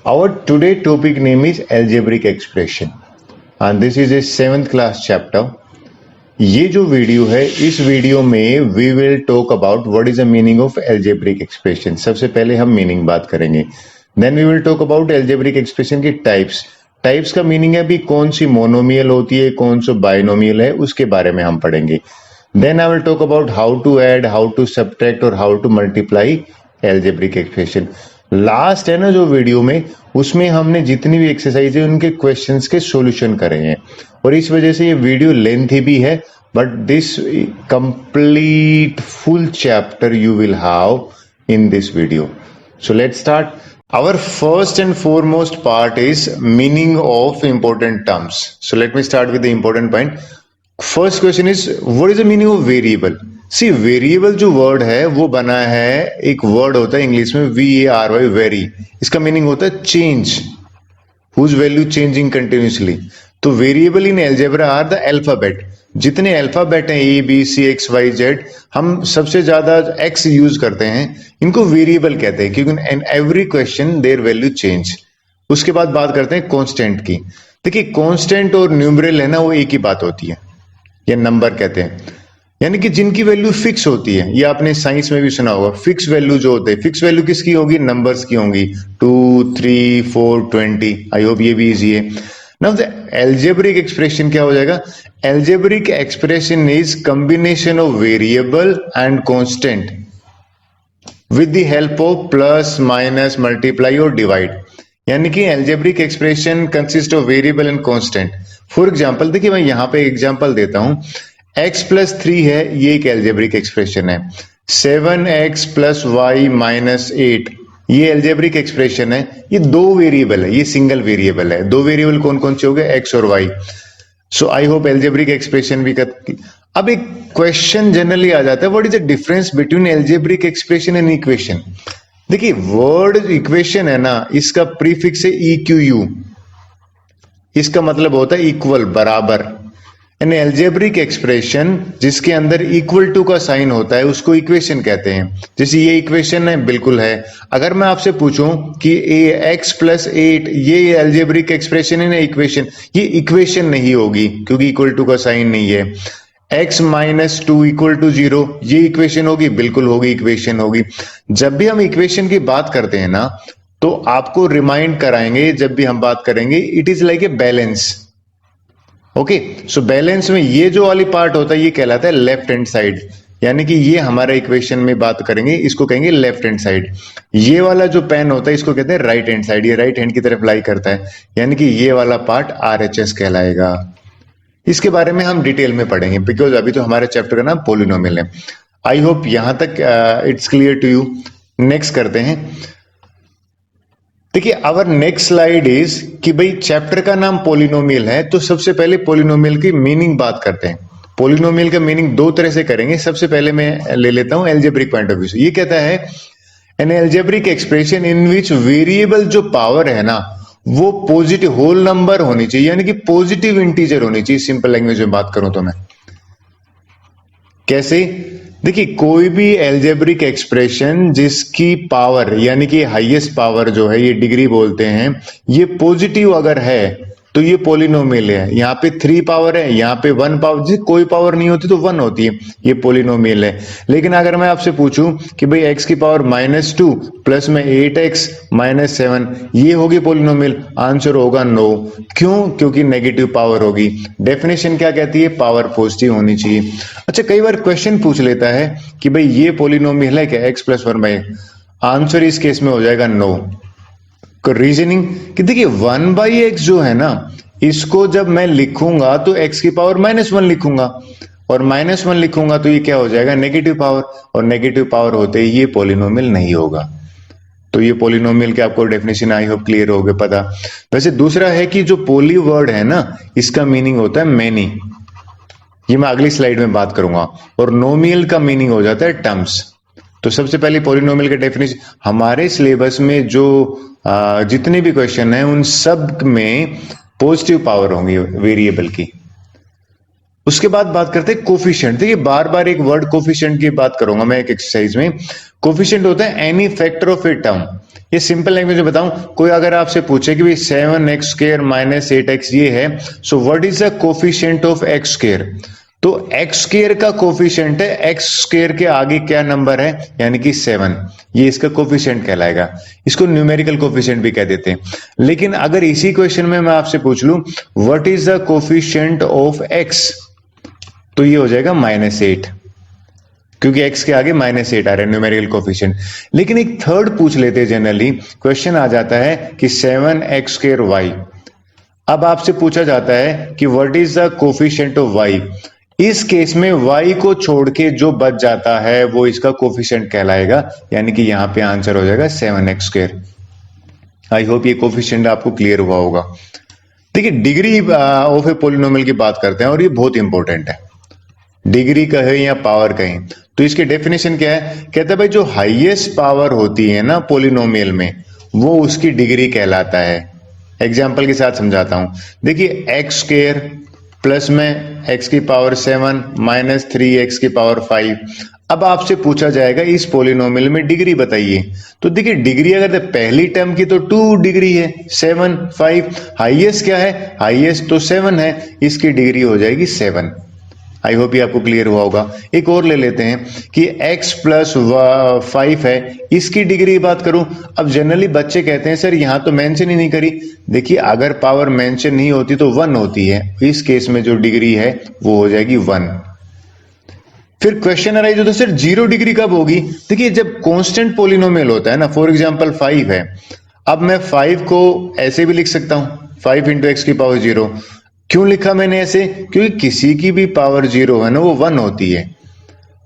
Our today topic name is algebraic expression and this is a 7th class chapter. ये जो video है इस video में we will talk about what is the meaning of algebraic expression. सबसे पहले हम meaning बात करेंगे, then we will talk about algebraic expression की टाइप्स का मीनिंग है भी कौन सी मोनोमियल होती है कौन सा बाइनोमियल है उसके बारे में हम पढ़ेंगे। Then I will talk about how to add, how to subtract और how to multiply algebraic expression. Last है ना जो वीडियो में उसमें हमने जितनी भी एक्सरसाइज है उनके क्वेश्चंस के सॉल्यूशन करे हैं और इस वजह से ये वीडियो लेंथी भी है, but this complete full chapter you will have in this video. So let's start. Our first and foremost part is meaning of important terms. So let me start with the important point. First question is what is the meaning of variable. See variable जो word है वो बना है, एक word होता है English में VARY, very. इसका मीनिंग होता है change, whose value changing continuously. तो variable in algebra are the alphabet. जितने अल्फाबेट हैं ABCXYZ, हम सबसे ज्यादा X यूज करते हैं, इनको वेरिएबल कहते हैं क्योंकि in every question their value change. उसके बाद बात करते हैं कांस्टेंट की। देखिए कांस्टेंट और न्यूमरल है ना वो एक ही बात होती है, ये नंबर कहते हैं, यानी कि जिनकी वैल्यू फिक्स होती है। ये आपने साइंस में भी सुना होगा, फिक्स वैल्यू जो होते हैं, फिक्स वैल्यू किसकी होगी, नंबर्स की होंगी, 2 3 4 20। आई होप ये भी इजी है। नाउ द एल्जेब्रिक एक्सप्रेशन क्या हो जाएगा, algebraic expression is combination of variable and constant with the help of plus minus multiply और डिवाइड। यानी कि algebraic expression consist of variable and constant. For example देखिए मैं यहां पे एग्जांपल देता हूं, x+3 है, ये एक एल्जेब्रिक एक्सप्रेशन है। 7x+y-8 ये एल्जेब्रिक एक्सप्रेशन है। ये दो वेरिएबल है, ये सिंगल वेरिएबल है। दो वेरिएबल कौन कौन से हो गए, x और y। So I hope algebraic expression भी अब एक क्वेश्चन जनरली आ जाता है, what is the difference between algebraic expression and equation. देखिए वर्ड इक्वेशन है ना, इसका प्रीफिक्स है EQU, इसका मतलब होता है इक्वल, बराबर। एन एल्जेब्रिक एक्सप्रेशन जिसके अंदर इक्वल टू का साइन होता है उसको इक्वेशन कहते हैं। जैसे ये इक्वेशन है, बिल्कुल है। अगर मैं आपसे पूछूं कि x+8 ये एल्जेब्रिक एक्सप्रेशन है ना इक्वेशन, ये इक्वेशन नहीं होगी क्योंकि इक्वल टू का साइन नहीं है। x-2 = 0 ये इक्वेशन होगी, बिल्कुल होगी, इक्वेशन होगी। जब भी हम इक्वेशन की बात करते हैं ना तो आपको रिमाइंड कराएंगे, जब भी हम बात करेंगे, it is like a balance. Okay, so balance में ये जो वाली पार्ट होता है ये कहलाता है लेफ्ट हैंड साइड, यानी कि ये हमारा इक्वेशन में बात करेंगे इसको कहेंगे लेफ्ट हैंड साइड। ये वाला जो पेन होता है इसको कहते हैं राइट हैंड साइड, ये राइट हैंड की तरफ लाई करता है, यानी कि ये वाला पार्ट RHS कहलाएगा। इसके बारे में हम डिटेल में पढ़ेंगे बिकॉज अभी तो हमारे चैप्टर का नाम पॉलिनोमियल है। आई होप यहां तक it's clear to you. Next करते हैं। देखिए आवर नेक्स्ट स्लाइड इज कि भाई चैप्टर का नाम पॉलिनोमियल है तो सबसे पहले पॉलिनोमियल की मीनिंग बात करते हैं। पॉलिनोमियल का मीनिंग दो तरह से करेंगे। सबसे पहले मैं ले लेता हूं एल्जेब्रिक पॉइंट ऑफ व्यू से। ये कहता है an algebraic expression in which variable जो पावर है ना वो पॉजिटिव होल नंबर होनी चाहिए, यानी कि पॉजिटिव इंटीजर होनी चाहिए। सिंपल लैंग्वेज में बात करूं तो मैं कैसे, देखिए कोई भी एल्जेब्रिक एक्सप्रेशन जिसकी पावर यानी कि हाईएस्ट पावर जो है, ये डिग्री बोलते हैं, ये पॉजिटिव अगर है तो ये पॉलिनोमियल है। यहाँ पे 3 पावर है, यहाँ पे 1 पावर, जिसकी कोई पावर नहीं होती तो 1 होती है, ये पॉलिनोमियल है। लेकिन अगर मैं आपसे पूछूं कि भाई x की पावर -2 प्लस में 8x -7 ये होगी पॉलिनोमियल, आंसर होगा नो। क्यों, क्योंकि नेगेटिव पावर होगी। डेफिनेशन क्या कहती है, पावर पॉजिटिव होनी चाहिए। अच्छा कई बार क्वेश्चन पूछ लेता है कि भाई ये पॉलिनोमियल है क्या, x+1/, आंसर इस केस में हो जाएगा नो। रीजनिंग कि देखिए 1/x जो है ना इसको जब मैं लिखूंगा तो x की पावर -1 लिखूंगा और -1 लिखूंगा तो ये क्या हो जाएगा, नेगेटिव पावर, और नेगेटिव पावर होते ही ये पॉलिनोमियल नहीं होगा। तो ये पॉलिनोमियल के आपको डेफिनेशन आई होप क्लियर हो गए पता। वैसे दूसरा है कि जो पॉली वर्ड है ना इसका मीनिंग होता है मेनी, ये मैं अगली स्लाइड में बात करूंगा। और नोमियल का मीनिंग हो जाता है टर्म्स। तो सबसे पहले पॉलिनोमियल का डेफिनेशन, हमारे सिलेबस में जो जितने भी क्वेश्चन हैं उन सब में पॉजिटिव पावर होंगी वेरिएबल की। उसके बाद बात करते हैं कोफिशिएंट। देखिए बार बार एक वर्ड कोफिशिएंट की बात करूंगा मैं एक एक्सरसाइज में। कोफिशिएंट होता है any factor of a term. ये सिंपल लैंग्वेज में बताऊं, कोई अगर आपसे पूछे कि भाई 7x² माइनस 8x ये है, so what is the coefficient of x²? तो x² का कोफिशिएंट है, x² के आगे क्या नंबर है, यानी कि 7, ये इसका कोफिशिएंट कहलाएगा। इसको न्यूमेरिकल कोफिशिएंट भी कह देते हैं। लेकिन अगर इसी क्वेश्चन में मैं आपसे पूछ लूं what is the coefficient of x, तो ये हो जाएगा -8, क्योंकि x के आगे -8 आ रहा है न्यूमेरिकल कोफिशिएंट। लेकिन एक थर्ड पूछ लेते हैं, जनरली क्वेश्चन आ जाता है कि 7x² y। अब आपसे पूछा जाता है कि what is the coefficient of y। इस केस में y को छोड़ के जो बच जाता है वो इसका कोफिशिएंट कहलाएगा, यानी कि यहां पे आंसर हो जाएगा 7x²। आई होप ये कोफिशिएंट आपको क्लियर हुआ होगा। देखिए डिग्री ऑफ ए पॉलिनोमियल की बात करते हैं और ये बहुत इंपॉर्टेंट है। डिग्री कहें या पावर कहें, तो इसके डेफिनेशन क्या है? कहता है भाई जो हाईएस्ट पावर होती है ना पॉलिनोमियल में, वो उसकी डिग्री कहलाता है। एग्जाम्पल के साथ समझाता हूं। देखिए x² प्लस में x की पावर 7 माइनस 3x की पावर 5। अब आपसे पूछा जाएगा इस पॉलिनोमियल में डिग्री बताइए। तो देखिए डिग्री अगर पहली टर्म की तो 2 डिग्री है, 7 5। हाईएस्ट क्या है? हाईएस्ट तो 7 है, इसकी डिग्री हो जाएगी 7। आई होप ये आपको क्लियर हुआ होगा। एक और ले लेते हैं कि x प्लस 5 है, इसकी डिग्री बात करूं। अब जनरली बच्चे कहते हैं सर यहां तो मेंशन ही नहीं करी। देखिए अगर पावर मेंशन नहीं होती तो 1 होती है, इस केस में जो डिग्री है वो हो जाएगी 1। फिर क्वेश्चन अराइज होता है सर 0 डिग्री कब होगी? देखिए जब कांस्टेंट पॉलिनोमियल होता है ना, फॉर एग्जांपल 5 है। अब मैं 5 को ऐसे भी लिख सकता हूं, 5 इंटू एक्स की पावर 0। क्यों लिखा मैंने ऐसे? क्योंकि किसी की भी पावर 0 है ना वो 1 होती है।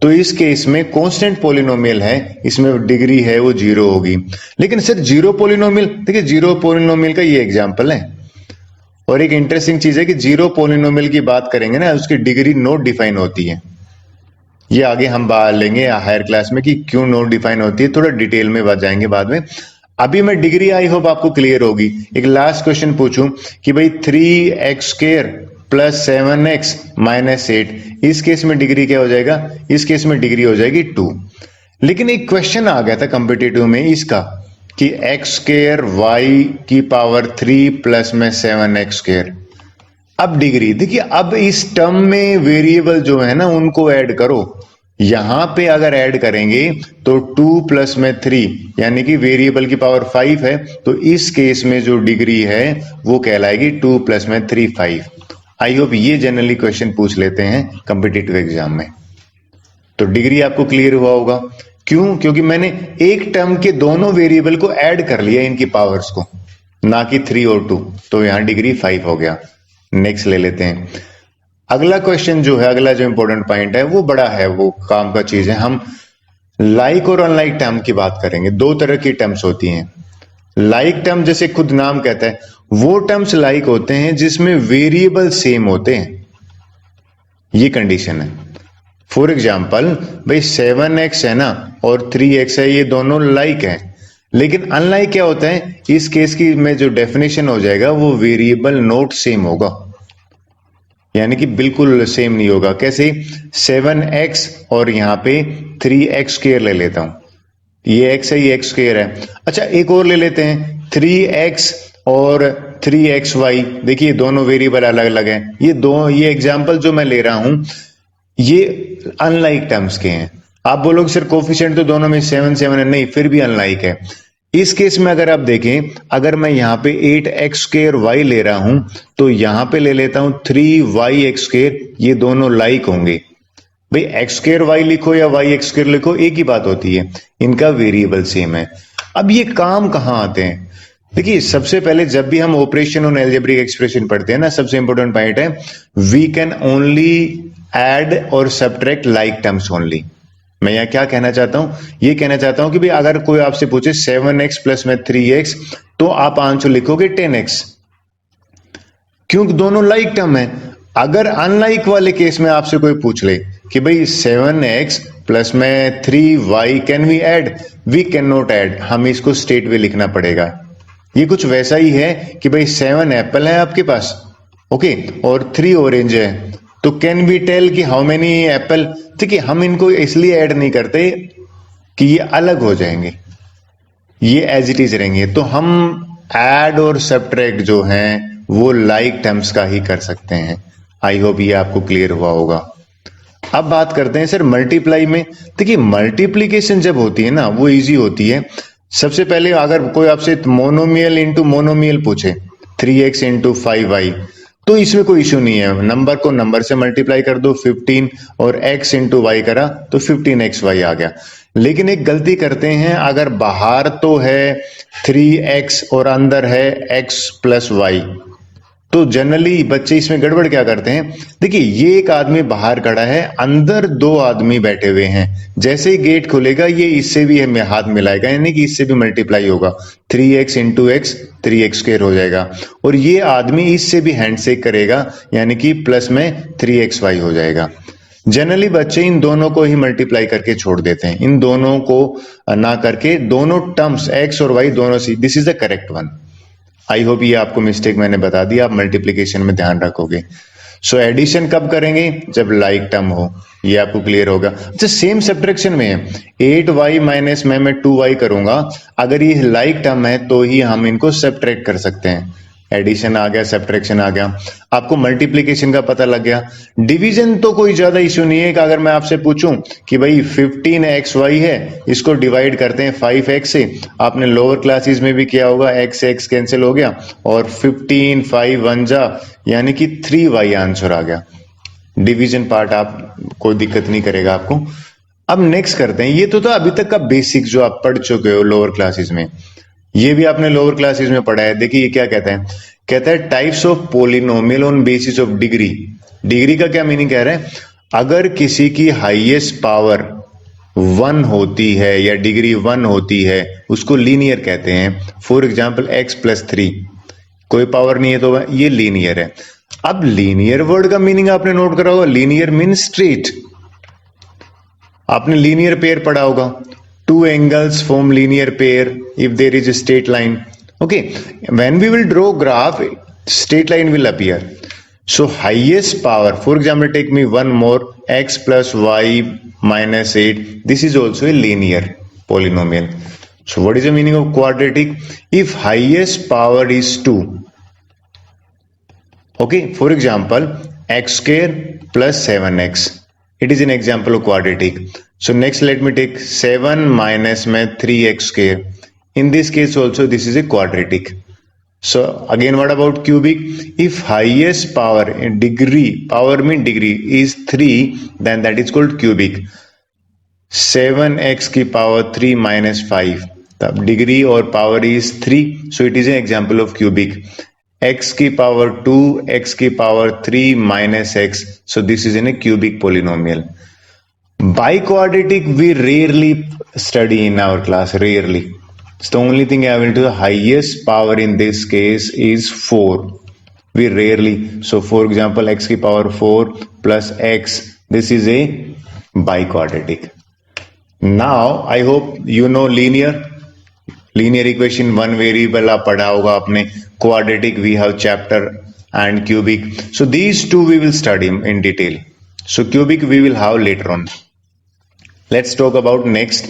तो इस केस में कांस्टेंट पॉलिनोमियल है, इसमें डिग्री है वो 0 होगी। लेकिन सर 0 पॉलिनोमियल, देखिए 0 पॉलिनोमियल का ये एग्जांपल है। और एक इंटरेस्टिंग चीज है कि 0 पॉलिनोमियल की बात करेंगे ना, उसकी डिग्री नॉट डिफाइन होती है। ये आगे हम बात लेंगे हायर क्लास में कि क्यों नॉट डिफाइन होती है, थोड़ा डिटेल में बात जाएंगे बाद में। अभी मैं डिग्री आई होप आपको क्लियर होगी। एक लास्ट क्वेश्चन पूछूं कि भाई 3x² प्लस 7x माइनस 8, इस केस में डिग्री क्या हो जाएगा? इस केस में डिग्री हो जाएगी 2। लेकिन एक क्वेश्चन आ गया था कॉम्पिटिटिव में इसका कि x² y की पावर 3 प्लस में 7x²। अब डिग्री देखिए, अब इस टर्म में वेरिएबल जो है ना उनको ऐड करो। यहां पे अगर ऐड करेंगे तो 2 प्लस में 3, यानी कि वेरिएबल की पावर 5 है, तो इस केस में जो डिग्री है वो कहलाएगी 2 प्लस में 3 5। आई होप ये जनरली क्वेश्चन पूछ लेते हैं कॉम्पिटिटिव एग्जाम में। तो डिग्री आपको क्लियर हुआ होगा। क्यों? क्योंकि मैंने एक टर्म के दोनों वेरिएबल को ऐड कर लिया, इनकी पावर्स को, ना कि 3 और 2, तो यहां डिग्री 5 हो गया। नेक्स्ट ले लेते हैं। अगला क्वेश्चन जो है, अगला जो इंपॉर्टेंट पॉइंट है वो बड़ा है, वो काम का चीज है। हम लाइक और अनलाइक टर्म की बात करेंगे। 2 तरह की टर्म्स होती हैं। लाइक टर्म जैसे खुद नाम कहता है, वो टर्म्स लाइक होते हैं जिसमें वेरिएबल सेम होते हैं, ये कंडीशन है। फॉर एग्जाम्पल भाई 7x है ना और 3x है, ये दोनों लाइक हैं। लेकिन अनलाइक क्या होता है? इस केस की में जो डेफिनेशन हो जाएगा वो वेरिएबल नॉट सेम होगा, यानी कि बिल्कुल सेम नहीं होगा। कैसे? 7x और यहां पे 3x² ले लेता हूं, ये x है, ये x² है। अच्छा एक और ले लेते हैं 3x और 3xy। देखिए दोनों वेरिएबल अलग अलग हैं। ये एग्जांपल जो मैं ले रहा हूं ये अनलाइक टर्म्स के हैं। आप बोलोगे सर कोफिशिएंट तो दोनों में 7 7 है, नहीं, फिर भी अनलाइक है। इस केस में अगर आप देखें, अगर मैं यहां पे 8x² y ले रहा हूं तो यहां पे ले लेता हूं 3yx², ये दोनों लाइक होंगे। भाई x² y लिखो या yx² लिखो, एक ही बात होती है, इनका वेरिएबल सेम है। अब ये काम कहां आते हैं? देखिए सबसे पहले जब भी हम ऑपरेशन और अलजेब्रिक एक्सप्रेशन पढ़ते हैं ना, सबसे इंपॉर्टेंट पॉइंट है वी कैन ओनली ऐड और सब्ट्रैक्ट लाइक टर्म्स ओनली। मैं यहां क्या कहना चाहता हूं? ये कहना चाहता हूं कि भाई अगर कोई आपसे पूछे 7x प्लस में 3x, तो आप आंसर लिखोगे 10x, क्योंकि दोनों लाइक टर्म है। अगर अनलाइक वाले केस में आपसे कोई पूछ ले कि भाई 7x प्लस में 3y can we add, we can not add, हमें इसको स्टेट वे लिखना पड़ेगा। ये कुछ वैसा ही है कि भाई 7 एप्पल है आपके पास, ओके, और 3 ऑरेंज है, तो कैन वी टेल कि हाउ मेनी एप्पल, देखिए हम इनको इसलिए ऐड नहीं करते कि ये अलग हो जाएंगे, ये एज इट इज रहेंगे, तो हम ऐड और सब्ट्रैक्ट जो हैं वो लाइक टर्म्स का ही कर सकते हैं। आई होप ये आपको क्लियर हुआ होगा। अब बात करते हैं सर मल्टीप्लाई में। देखिए मल्टीप्लीकेशन जब होती है ना वो इजी होती है। सबसे पहले अगर कोई आपसे मोनोमियल इंटू मोनोमियल पूछे 3x इंटू 5y, तो इसमें कोई इश्यू नहीं है, नंबर को नंबर से मल्टीप्लाई कर दो 15 और x इंटू वाई करा तो 15xy आ गया। लेकिन एक गलती करते हैं, अगर बाहर तो है 3x और अंदर है x प्लस वाई, तो जनरली बच्चे इसमें गड़बड़ क्या करते हैं, देखिए ये एक आदमी बाहर खड़ा है, अंदर दो आदमी बैठे हुए हैं, जैसे ही गेट खुलेगा ये इससे भी हमें हाथ मिलाएगा, यानी कि इससे भी मल्टीप्लाई होगा, 3x into x 3x square हो जाएगा, और ये आदमी इससे भी हैंडशेक करेगा, यानी कि प्लस में 3xy हो जाएगा। जनरली बच्चे इन दोनों को ही मल्टीप्लाई करके छोड़ देते हैं, इन दोनों को ना करके दोनों टर्म्स x और y दोनों see, this is the correct one. I hope ये आपको मिस्टेक मैंने बता दी, आप मल्टीप्लीकेशन में ध्यान रखोगे। सो एडिशन कब करेंगे, जब लाइक टर्म हो, ये आपको क्लियर होगा। अच्छा सेम सब्ट्रैक्शन में है, 8y माइनस में 2y करूंगा, अगर ये लाइक टर्म है तो ही हम इनको सब्ट्रैक्ट कर सकते हैं। एडिशन आ गया, सब्ट्रैक्शन आ गया, आपको मल्टीप्लीकेशन का पता लग गया। डिवीजन तो कोई ज्यादा इश्यू नहीं है कि अगर मैं आपसे पूछूं कि भाई 15xy है, इसको डिवाइड करते हैं 5x से, आपने लोअर क्लासेस में भी किया होगा, x से x कैंसिल हो गया और 15 5 1 जा, यानी कि 3y आंसर आ गया। डिवीजन पार्ट आप कोई दिक्कत नहीं करेगा आपको। अब नेक्स्ट करते हैं, ये तो था अभी तक का बेसिक जो आप पढ़ चुके हो लोअर क्लासेस में, ये भी आपने लोअर क्लासेस में पढ़ा है। देखिए ये क्या कहता है types of polynomial on basis of degree. Degree का क्या मीनिंग कह रहे हैं, अगर किसी की हाईएस्ट पावर 1 होती है या डिग्री 1 होती है उसको लीनियर कहते हैं। फॉर एग्जांपल x प्लस 3, कोई पावर नहीं है तो ये लीनियर है। अब लीनियर वर्ड का मीनिंग आपने नोट करा होगा, लीनियर मीन स्ट्रेट, आपने लीनियर पेयर पढ़ा होगा, two angles form linear pair if there is a straight line. Okay, when we will draw graph, straight line will appear. So highest power, for example take me one more, x plus y minus 8, this is also a linear polynomial. So what is the meaning of quadratic, if highest power is 2, okay, for example x square plus 7x, it is an example of quadratic. So next let me take 7 minus में 3x square. In this case also this is a quadratic. So again what about cubic? If highest power in degree, power mean degree, is 3, then that is called cubic. 7x की power 3 minus 5, तब degree और power is 3, so it is an example of cubic. x की power 2, x की power 3 minus x, so this is in a cubic polynomial. Biquadratic we rarely study in our class, rarely. It's the only thing I will do. The highest power in this case is 4. We rarely. So for example, x की power 4 plus x. This is a biquadratic. Now I hope you know linear. Linear equation, one variable आप पढ़ा होगा आपने. Quadratic we have chapter and cubic. So these two we will study in detail. So cubic we will have later on. Let's talk about next.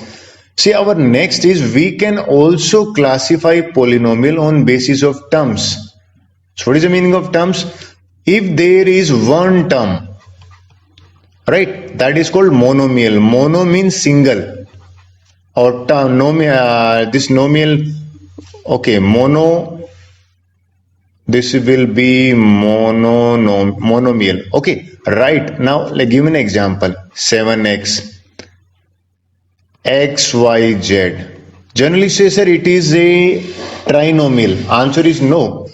See, our next is we can also classify polynomial on basis of terms. So what is the meaning of terms? If there is one term, right, that is called monomial. Mono means single, or term, this nomial, okay, mono, this will be monomial. Okay, right. Now like give me an example, 7x x y z. Generally say sir it is a trinomial. Answer is no.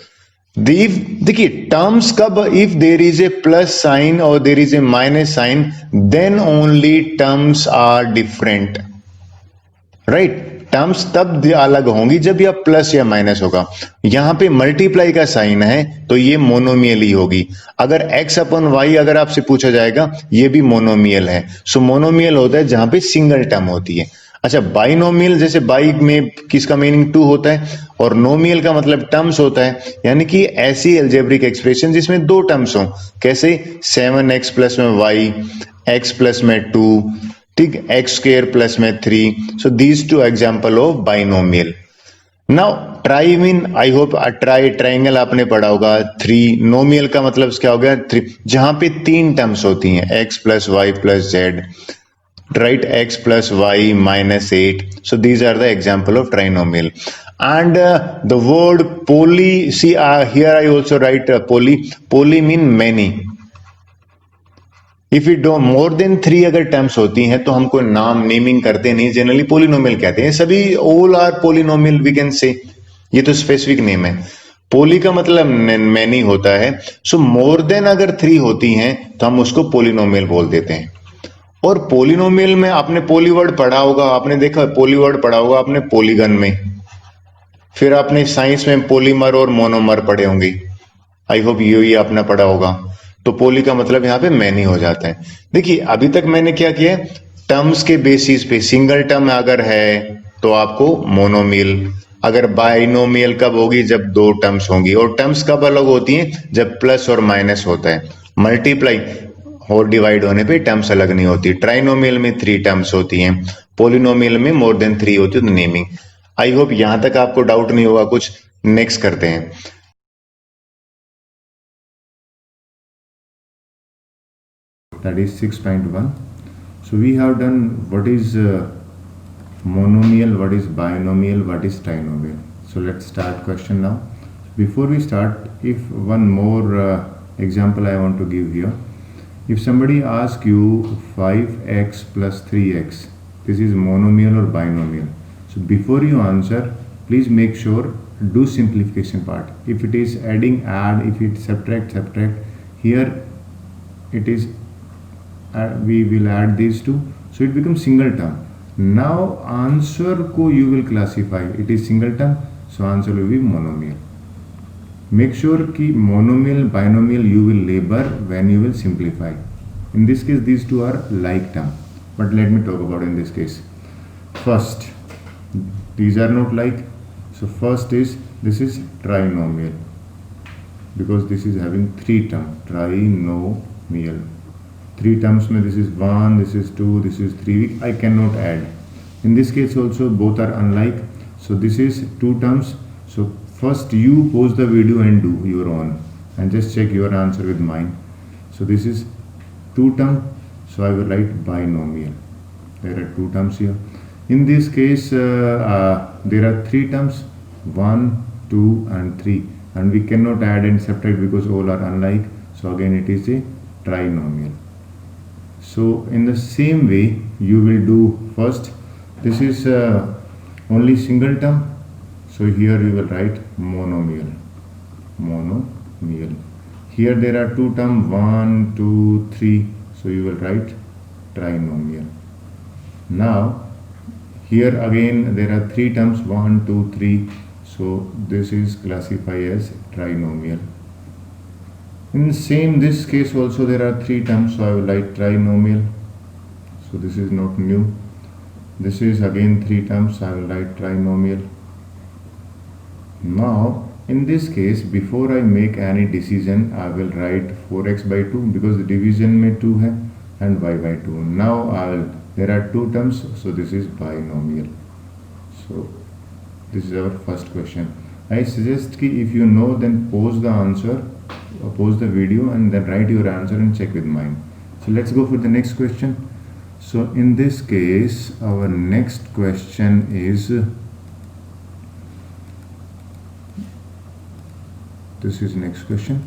देखिए terms कब, if there is a plus sign or there is a minus sign, then only terms are different, right? Terms तब अलग होंगी जब यह plus या minus होगा। यहां पे मल्टीप्लाई का साइन है तो ये मोनोमियल ही होगी। अगर x अपन y अगर आपसे पूछा जाएगा, ये भी मोनोमियल है। सो मोनोमियल होता है जहां पे सिंगल टर्म होती है। अच्छा, बाइनोमियल, जैसे बाई में किसका मीनिंग टू होता है और नोमियल का मतलब टर्म्स होता है, यानी कि ऐसी एल्जेब्रिक एक्सप्रेशन जिसमें दो टर्म्स हो। कैसे? 7x प्लस में y, x प्लस में 2, ठीक, एक्स स्क्र प्लस में 3। So these two example of binomial. Now try mean, I hope triangle आपने पढ़ा होगा। थ्री नोमियल का मतलब क्या हो गया? थ्री, जहां पे तीन टर्म्स होती हैं, x plus y plus z, right? X plus y minus 8. So these are the example of trinomial. And the word poly, see, here I also write poly mean many. If it dough more than three अगर terms होती हैं तो हमको नाम naming करते नहीं, generally polynomial कहते हैं। सभी all are polynomial we can say, ये तो स्पेसिफिक नेम है। पोली का मतलब मैनी होता है। सो मोर देन अगर थ्री होती हैं तो हम उसको पोलिनोमियल बोल देते हैं। और पोलिनोमियल में आपने पोली वर्ड पढ़ा होगा, आपने देखा पोली वर्ड पढ़ा होगा आपने पोलीगन में, फिर आपने साइंस में पॉलीमर और मोनोमर पढ़े होंगे। आई होप ये आपने पढ़ा होगा। तो पोली का मतलब यहाँ पे मैनी हो जाता है। देखिए अभी तक मैंने क्या किया है, टर्म्स के बेसिस पे, सिंगल टर्म अगर है तो आपको मोनोमियल, अगर बाइनोमियल कब होगी? जब दो टर्म्स होंगी। और टर्म्स कब अलग होती हैं? जब प्लस और माइनस होता है। मल्टीप्लाई और डिवाइड होने पे टर्म्स अलग नहीं होती। ट्राइनोमियल में थ्री टर्म्स होती हैं, पोलिनोमियल में मोर देन थ्री होती है, तो नेमिंग। आई होप यहां तक आपको डाउट नहीं होगा कुछ। नेक्स्ट करते हैं। That is 6.1. So we have done what is monomial, what is binomial, what is trinomial. So let's start question now. Before we start, if one more example I want to give here. If somebody asks you 5x plus 3x, this is monomial or binomial. So before you answer, please make sure do simplification part. If it is adding, add. If it subtract, subtract. Here it is we will add these two, so it becomes single term. Now answer ko you will classify, it is single term, so answer will be monomial. Make sure ki monomial, binomial you will label when you will simplify. In this case these two are like term, but let me talk about in this case. First, these are not like, so first is, this is trinomial because this is having three term, trinomial. Three terms में, this is 1, this is 2, this is 3, I cannot add. In this case also both are unlike, so this is two terms. So first you pause the video and do your own and just check your answer with mine. So this is two term, so I will write binomial. There are two terms here. In this case there are three terms, 1, 2 and 3, and we cannot add and subtract because all are unlike, so again it is a trinomial. So in the same way you will do first, this is only single term, so here you will write monomial, monomial. Here there are two term, 1, 2, 3, so you will write trinomial. Now here again there are three terms, 1, 2, 3, so this is classified as trinomial. In same this case also there are three terms, so I will write trinomial. So this is not new. This is again three terms, I will write trinomial. Now in this case, before I make any decision, I will write 4x by 2 because the division में 2 है and y by 2. Now there are two terms, so this is binomial. So this is our first question. I suggest कि if you know, then pause the answer, pause the video and then write your answer and check with mine. So let's go for the next question. So in this case our next question is, this is next question,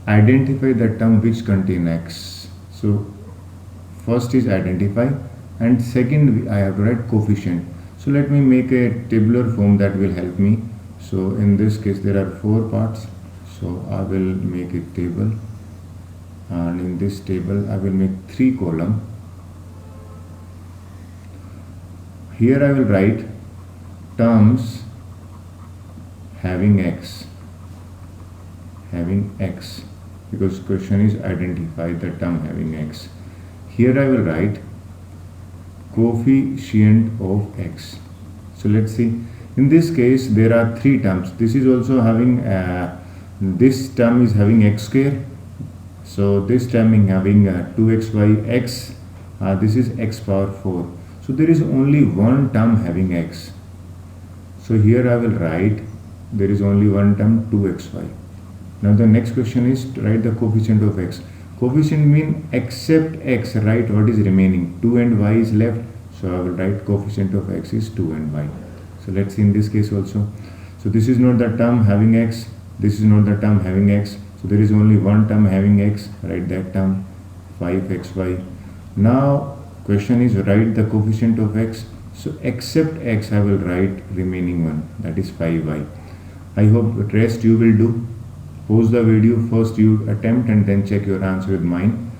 identify the term which contain x. So first is identify and second I have to write coefficient. So let me make a tabular form that will help me. So in this case there are four parts, so I will make a table and in this table I will make three column. Here I will write terms having x, because question is identify the term having x. Here I will write coefficient of x. So let's see. In this case, there are three terms. This is also having this term is having x square. So this term is having 2x by x. This is x power 4. So there is only one term having x. So here I will write there is only one term 2xy. Now the next question is to write the coefficient of x. Coefficient mean except x, write what is remaining. 2 and y is left. So I will write coefficient of x is 2 and y. So let's see in this case also. So this is not the term having x. This is not the term having x. So there is only one term having x. Write that term 5xy. Now question is write the coefficient of x. So except x I will write remaining one, that is 5y. I hope the rest you will do. Pause the video, first you attempt and then check your answer with mine.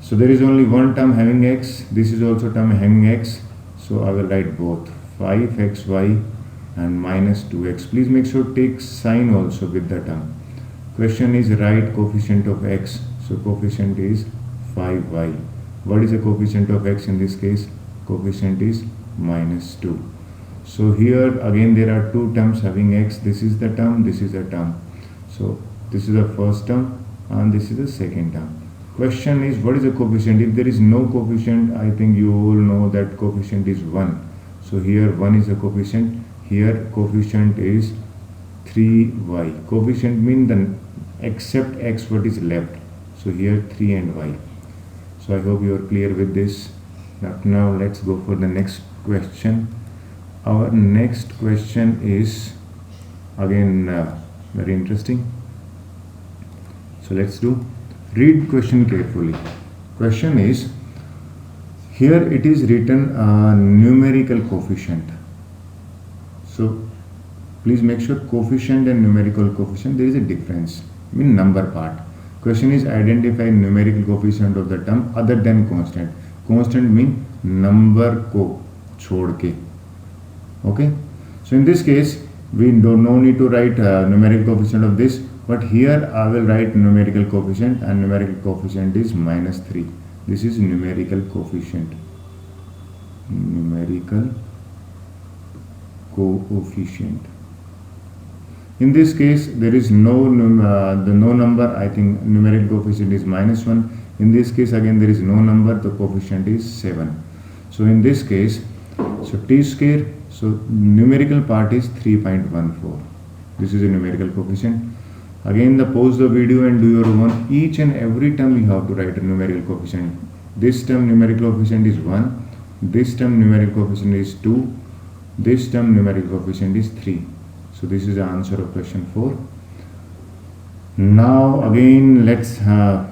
So there is only one term having x. This is also term having x. So I will write both 5xy and minus 2x. Please make sure take sign also with the term. Question is write coefficient of x. So coefficient is 5y. What is the coefficient of x in this case? Coefficient is minus 2. So here again there are two terms having x. This is the term, this is the term. So this is the first term and this is the second term. Question is what is the coefficient? If there is no coefficient, I think you all know that coefficient is 1. So here 1 is the coefficient. Here coefficient is 3y. Coefficient means the except x what is left. So here 3 and y. So I hope you are clear with this. Now let's go for the next question. Our next question is again very interesting. So let's do. Read question carefully. Question is, here it is written numerical coefficient. So please make sure coefficient and numerical coefficient there is a difference in number part. Question is identify numerical coefficient of the term other than constant. Constant mean number को छोड़ के. Okay. So in this case we no need to write numerical coefficient of this, but here I will write numerical coefficient and numerical coefficient is minus 3. This is numerical coefficient. Numerical coefficient. In this case there is no number. I think numerical coefficient is minus 1. In this case again there is no number, the coefficient is 7. So in this case, so t square, so numerical part is 3.14. This is a numerical coefficient. Again pause the video and do your own. Each and every term you have to write a numerical coefficient. This term numerical coefficient is 1. This term numerical coefficient is 2. This term numerical coefficient is 3. So this is the answer of question 4. Now again let's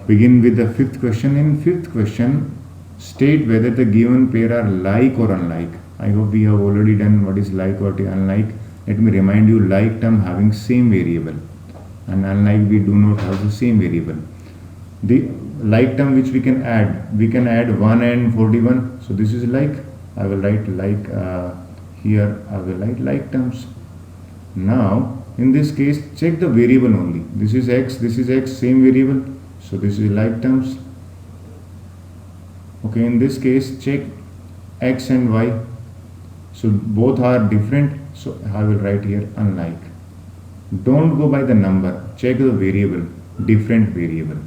begin with the fifth question. In fifth question, state whether the given pair are like or unlike. I hope we have already done what is like or unlike. Let me remind you, like term having same variable and unlike we do not have the same variable. The like term which we can add 1 and 41. So this is like, I will write like here I will write like terms. Now in this case check the variable only. This is x, same variable. So this is like terms. Okay, in this case check x and y. So both are different. So I will write here unlike. Don't go by the number. Check the variable, different variable.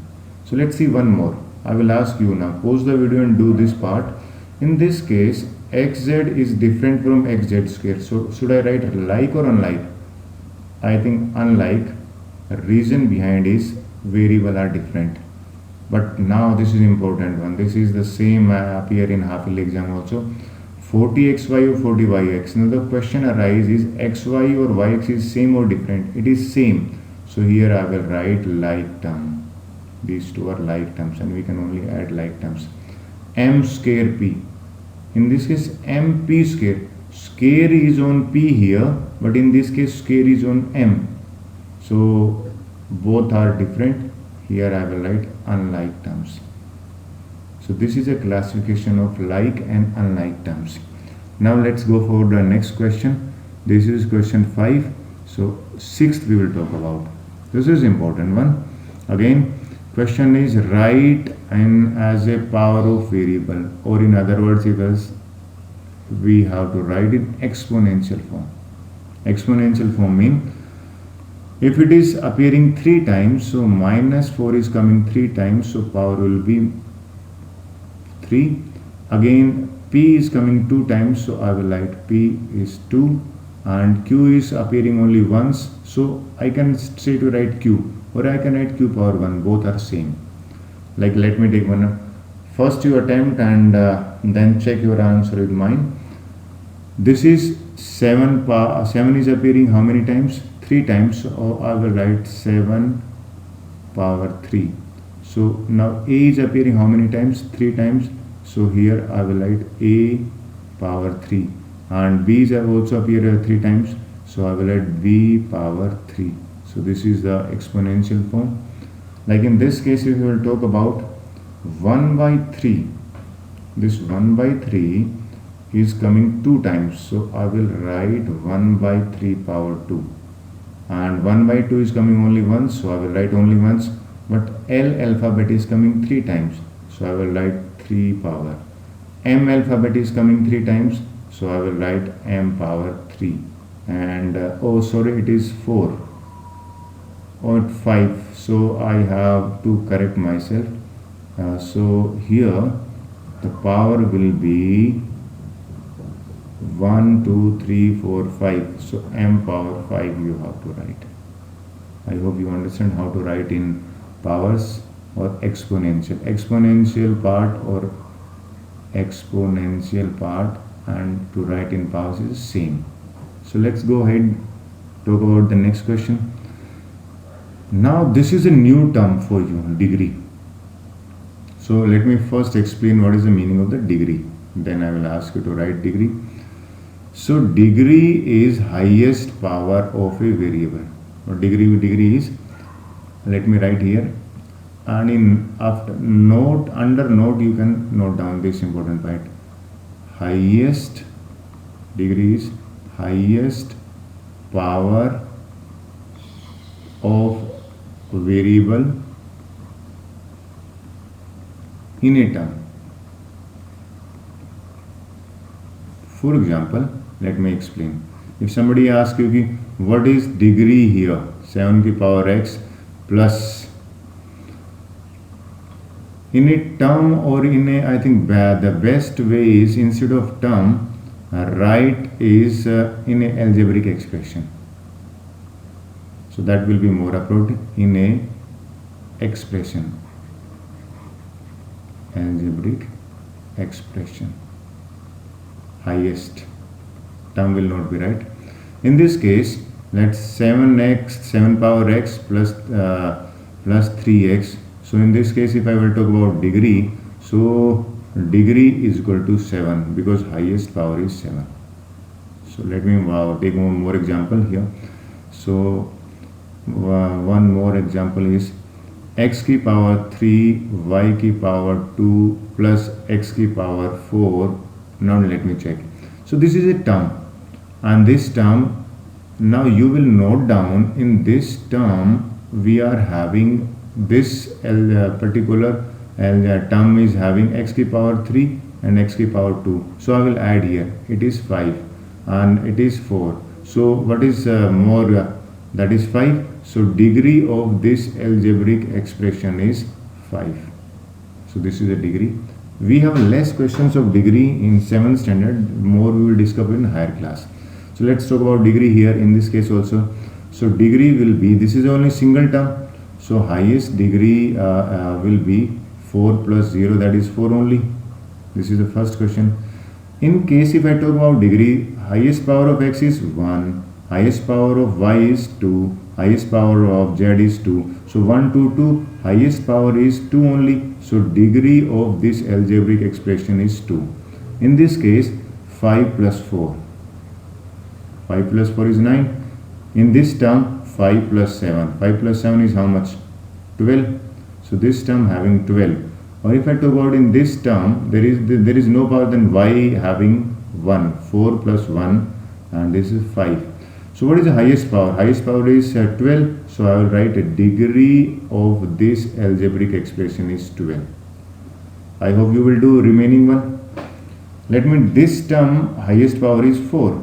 So let's see one more. I will ask you now. Pause the video and do this part. In this case xz is different from xz square. So should I write like or unlike? I think unlike. Reason behind is variable are different. But now this is important one. This is the same appear in half-yearly exam also. 40xy or 40yx. Now the question arises, xy or yx is same or different? It is same. So here I will write like term. These two are like terms and we can only add like terms. M square p. In this case mp square. Square is on p here, but in this case square is on m. So both are different. Here I will write unlike terms. So this is a classification of like and unlike terms. Now let's go for the next question. This is question 5. So sixth we will talk about. This is important one. Again, Question is write n as a power of variable, or in other words, we have to write in exponential form. Exponential form means if it is appearing 3 times, so minus 4 is coming 3 times, so power will be 3. Again p is coming 2 times, so I will write p is 2, and q is appearing only once, so I can say to write q, or I can write q power 1, both are same. Like let me take one. First you attempt and then check your answer with mine. This is 7 is appearing how many times? 3 times, so I will write 7 power 3. So now a is appearing how many times? 3 times, so here I will write a power 3, and b's have also appeared 3 times, so I will write b power 3. So this is the exponential form. Like in this case, if we will talk about 1 by 3, this 1 by 3 is coming 2 times, so I will write 1 by 3 power 2, and 1 by 2 is coming only once, so I will write only once, but L alphabet is coming 3 times, so I will write 3 power. M alphabet is coming 3 times, so I will write M power 3, and oh sorry, it is 4 or 5, so I have to correct myself. So here the power will be 1, 2, 3, 4, 5, so M power 5 you have to write. I hope you understand how to write in powers or exponential part or exponential part, and to write in powers is same. So let's go ahead, talk about the next question. Now this is a new term for you, degree. So let me first explain what is the meaning of the degree, then I will ask you to write degree. So degree is highest power of a variable. What degree is, let me write here, and in after note, under note you can note down this important point. Highest degree is highest power of variable in a term. For example, let me explain. If somebody asks you what is degree here, 7 की power x plus, in a term or in a, I think the best way is instead of term, write is in a algebraic expression. So that will be more appropriate, in a expression, algebraic expression. Highest term will not be right. In this case, let's 7 power x plus 3x. So in this case, if I will talk about degree, so degree is equal to 7 because highest power is 7. So let me take one more example here. So one more example is x की power 3, y की power 2 plus x की power 4. Now let me check. So this is a term, and this term, now you will note down, in this term we are having this particular term is having x की power 3 and x की power 2. So I will add here, it is 5 and it is 4. So what is more, that is 5. So degree of this algebraic expression is 5. So this is a degree. We have less questions of degree in 7th standard, more we will discover in higher class. So let's talk about degree here in this case also. So degree will be, this is only single term, so highest degree will be 4 plus 0, that is 4 only. This is the first question. In case if I talk about degree, highest power of x is 1, highest power of y is 2, highest power of z is 2. So 1, 2, 2, highest power is 2 only. So degree of this algebraic expression is 2. In this case, 5 plus 4. 5 plus 4 is 9. In this term, 5 plus 7. 5 plus 7 is how much? 12. So this term having 12. Or if I talk about in this term, there is no power than y having 1. 4 plus 1, and this is 5. So what is the highest power? Highest power is 12. So I will write a degree of this algebraic expression is 12. I hope you will do remaining one. Let me, this term highest power is 4.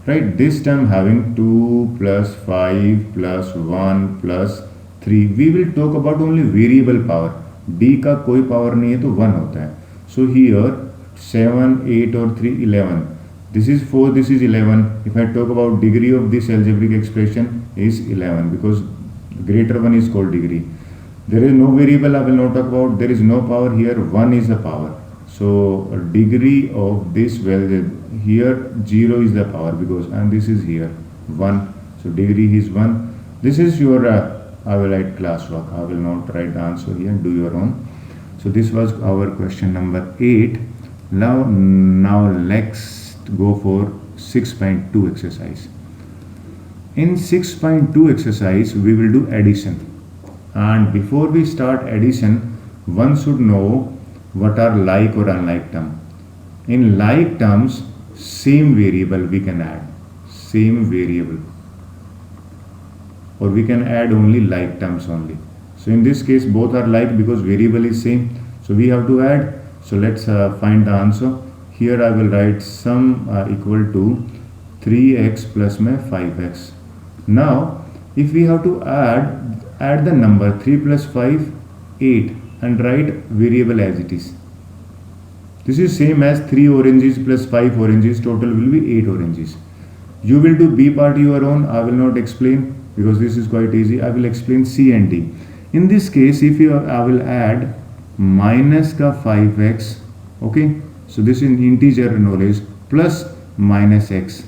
Right? This term having 2 plus 5 plus 1 plus 3. We will talk about only variable power. D का कोई power नहीं है तो 1 होता है. So here 7, 8 और 3, 11. This is 4, this is 11. If I talk about degree of this algebraic expression is 11 because greater one is called degree. There is no variable I will not talk about. There is no power here. 1 is the power. So degree of this, well, here 0 is the power because, and this is here 1. So degree is 1. This is your, I will write classwork. I will not write the answer here. Do your own. So this was our question number 8. Now let's go for 6.2 exercise. In 6.2 exercise, we will do addition. And before we start addition, one should know what are like or unlike term. In like terms, same variable we can add. Same variable. Or we can add only like terms only. So in this case, both are like because variable is same. So we have to add. So let's find the answer. Here I will write sum equal to 3x plus 5x. Now, if we have to add the number 3 plus 5, 8 and write variable as it is. This is same as 3 oranges plus 5 oranges, total will be 8 oranges. You will do B part your own. I will not explain because this is quite easy. I will explain C and D. In this case, if I will add minus ka 5x, okay, so this is integer knowledge, plus minus x.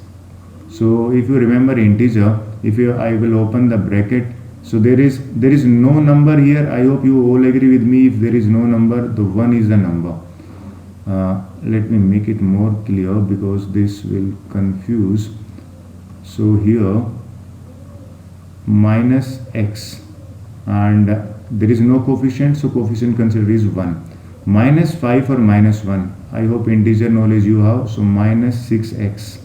So if you remember integer, I will open the bracket, so there is no number here. I hope you all agree with me. If there is no number, the 1 is the number. Let me make it more clear because this will confuse. So here minus x, and there is no coefficient, so coefficient considered is 1. Minus 5 or minus 1. I hope integer knowledge you have. So minus 6x.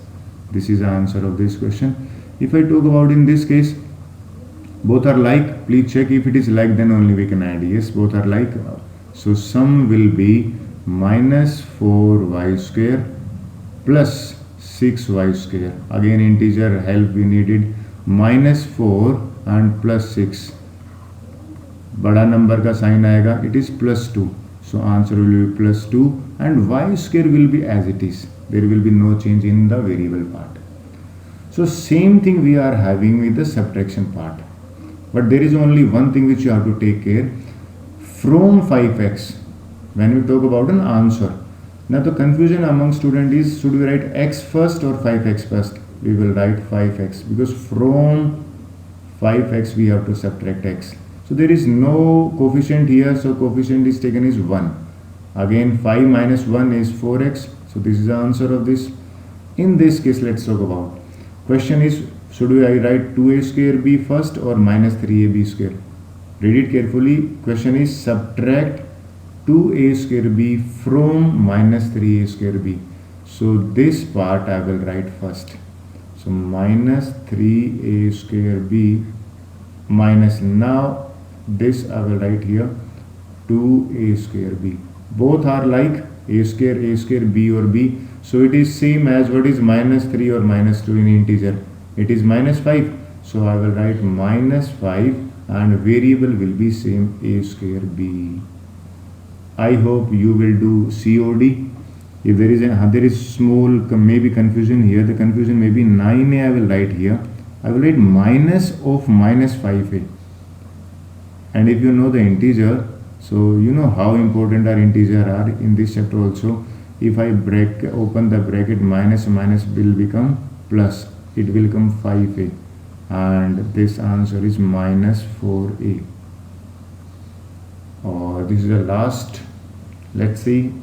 This is the answer of this question. If I talk about in this case, both are like. Please check if it is like, then only we can add. Yes, both are like. So sum will be minus 4y square plus 6y square. Again integer help we needed. Minus 4 and plus 6. बड़ा number का sign आएगा. It is plus 2. So answer will be plus 2 and y square will be as it is. There will be no change in the variable part. So same thing we are having with the subtraction part. But there is only one thing which you have to take care. From 5x, when we talk about an answer. Now the confusion among students is, should we write x first or 5x first? We will write 5x because from 5x we have to subtract x. So there is no coefficient here, so coefficient is taken is 1. Again 5 minus 1 is 4x. So this is the answer of this. In this case, let's talk about. Question is, should I write 2a square b first or minus 3ab square? Read it carefully. Question is subtract 2a square b from minus 3a square b. So this part I will write first. So minus 3a square b minus, now this I will write here 2a square b. Both are like a square, b or b. So it is same as what is minus 3 or minus 2 in integer. It is minus 5. So I will write minus 5 and variable will be same a square b. I hope you will do COD. If there is small maybe confusion here, the confusion may be 9a I will write here. I will write minus of minus 5a. And if you know the integer, so you know how important our integer are in this chapter also. If I open the bracket, minus minus will become plus. It will become 5a. And this answer is minus 4a. Or this is the last. Let's see.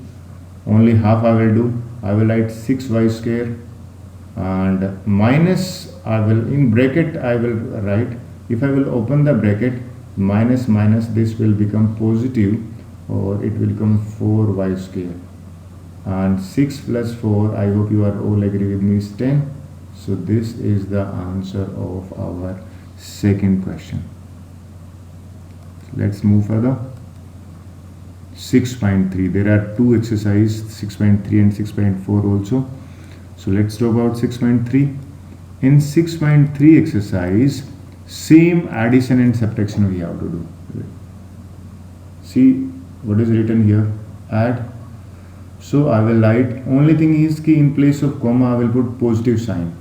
Only half I will do. I will write 6y square and minus, I will in bracket I will write. If I will open the bracket, minus minus, this will become positive, or it will become 4y square. And 6 plus 4, I hope you are all agree with me, is 10. So this is the answer of our second question. Let's move further. 6.3. There are two exercises, 6.3 and 6.4 also. So let's talk about 6.3. In 6.3 exercise, same addition and subtraction we have to do. See what is written here, add. So I will write, only thing is कि in place of comma I will put positive sign.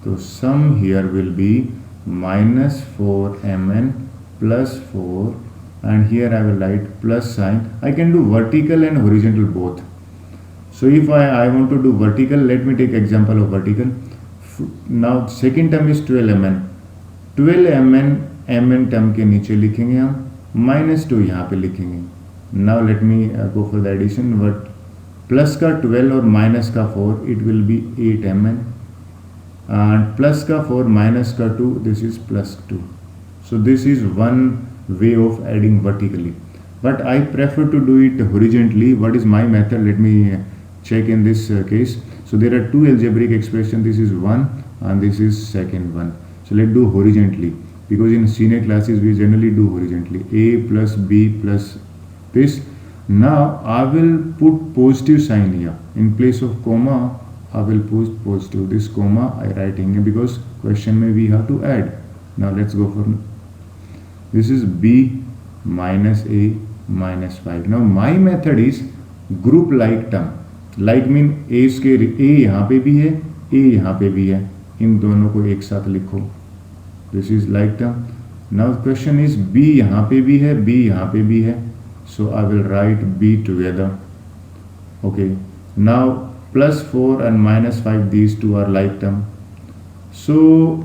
So sum here will be minus 4mn plus 4, and here I will write plus sign. I can do vertical and horizontal both. So if I want to do vertical, let me take example of vertical. Now second term is 12mn. 12mn mn term के नीचे लिखेंगे हम, -2 यहाँ पे लिखेंगे. Now let me go for the addition. But plus का 12 और minus का 4, it will be 8mn, and plus का 4 minus का 2, this is plus 2. So this is one way of adding vertically, but I prefer to do it horizontally. What is my method? Let me check in this case. So there are two algebraic expressions. This is one and this is second one. So let's do horizontally, because in senior classes we generally do horizontally. A plus B plus this. Now I will put positive sign here. In place of comma I will put positive. This comma I write here because question may we have to add. Now let's go for, this is B minus A minus 5. Now my method is group like term. Like mean A square, A यहाँ पे भी है, A यहाँ पे भी है, इन दोनों को एक साथ लिखो. This is like term. Now question is B यहाँ पे भी है, B यहाँ पे भी है. So I will write B together. Okay. Now plus 4 and minus 5, these two are like term. So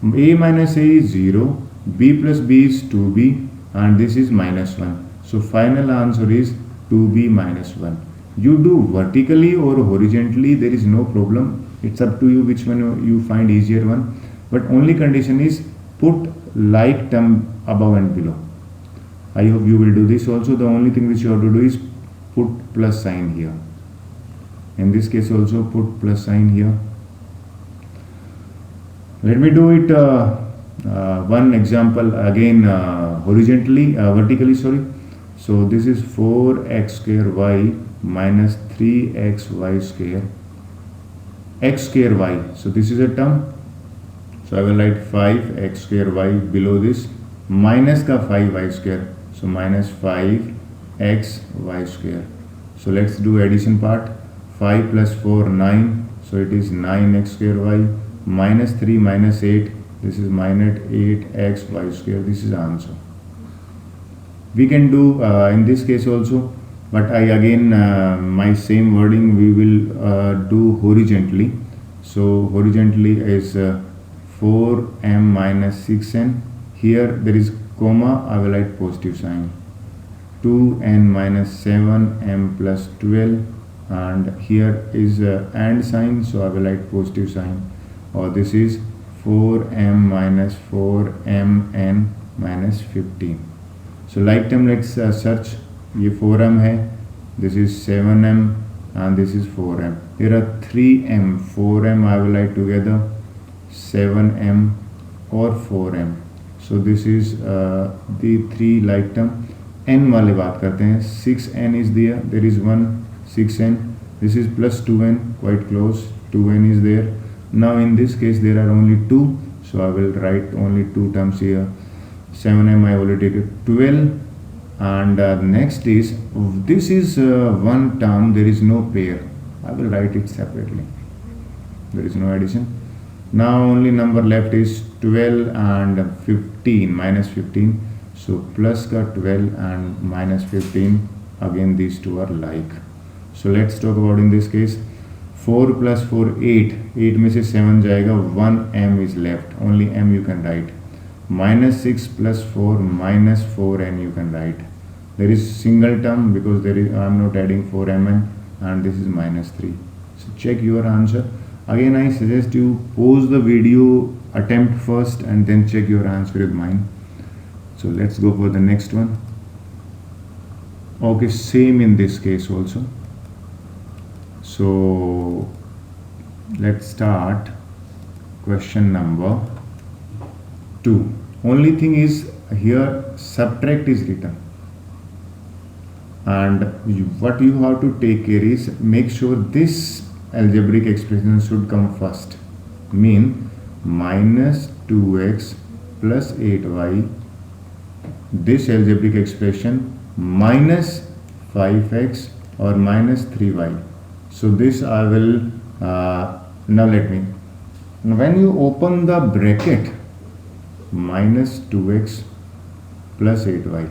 A minus A is 0, B plus B is 2B, and this is minus 1. So final answer is 2B minus 1. You do vertically or horizontally, there is no problem. It's up to you which one you find easier one. But only condition is put like term above and below. I hope you will do this also. The only thing which you have to do is put plus sign here. In this case also put plus sign here. Let me do it one example again horizontally, vertically, sorry. So this is 4x square y minus 3xy square, x square y. So this is a term. So I will write 5x square y below this, minus ka 5y square. So minus 5x y square. So let's do addition part. 5 plus 4, 9. So it is 9x square y, minus 3 minus 8. This is minus 8x y square. This is the answer. We can do in this case also, but I again my same wording we will do horizontally. So horizontally is 4m minus 6n. Here there is comma, I will write positive sign. 2n minus 7m plus 12, and here is and sign, so I will write positive sign. Or this is 4m minus 4mn minus 15. So like term let's search. ये 4m है, this is 7m, and this is 4m. There are 3m, 4m I will write together, 7m or 4m. So this is the three like term. n वाले बात करते हैं. 6n is there, there is one 6n. This is plus 2n, quite close. 2n is there. Now in this case there are only two, so I will write only two terms here. 7m I already did. 12, and next is, this is one term, there is no pair. I will write it separately. There is no addition. Now only number left is 12 and 15, minus 15. So plus ka 12 and minus 15. Again these two are like. So let's talk about in this case. 4 plus 4, 8. 8 में से 7 जाएगा, 1 m is left. Only m you can write. Minus 6 plus 4 minus 4n you can write. There is single term because there is, I am not adding 4mn, and this is minus 3. So check your answer. Again I suggest you pause the video, attempt first, and then check your answer with mine. So let's go for the next one. Okay, same in this case also. So let's start. question number 2. Only thing is here subtract is written, and what you have to take care is make sure this algebraic expression should come first. Mean minus 2x plus 8y, this algebraic expression minus 5x or minus 3y. So this I will now let me, when you open the bracket minus 2x plus 8y,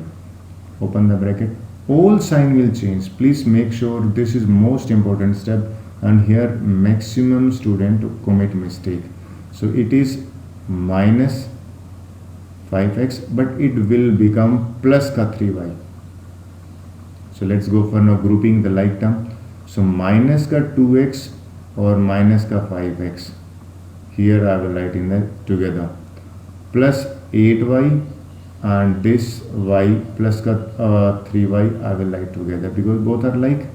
open the bracket, all sign will change. Please make sure this is most important step, and here maximum student commit mistake. So it is minus 5x, but it will become plus ka 3y. So let's go for now grouping the like term. So minus ka 2x or minus ka 5x, here I will write in that together, plus 8y, and this y plus ka 3y I will write together because both are like.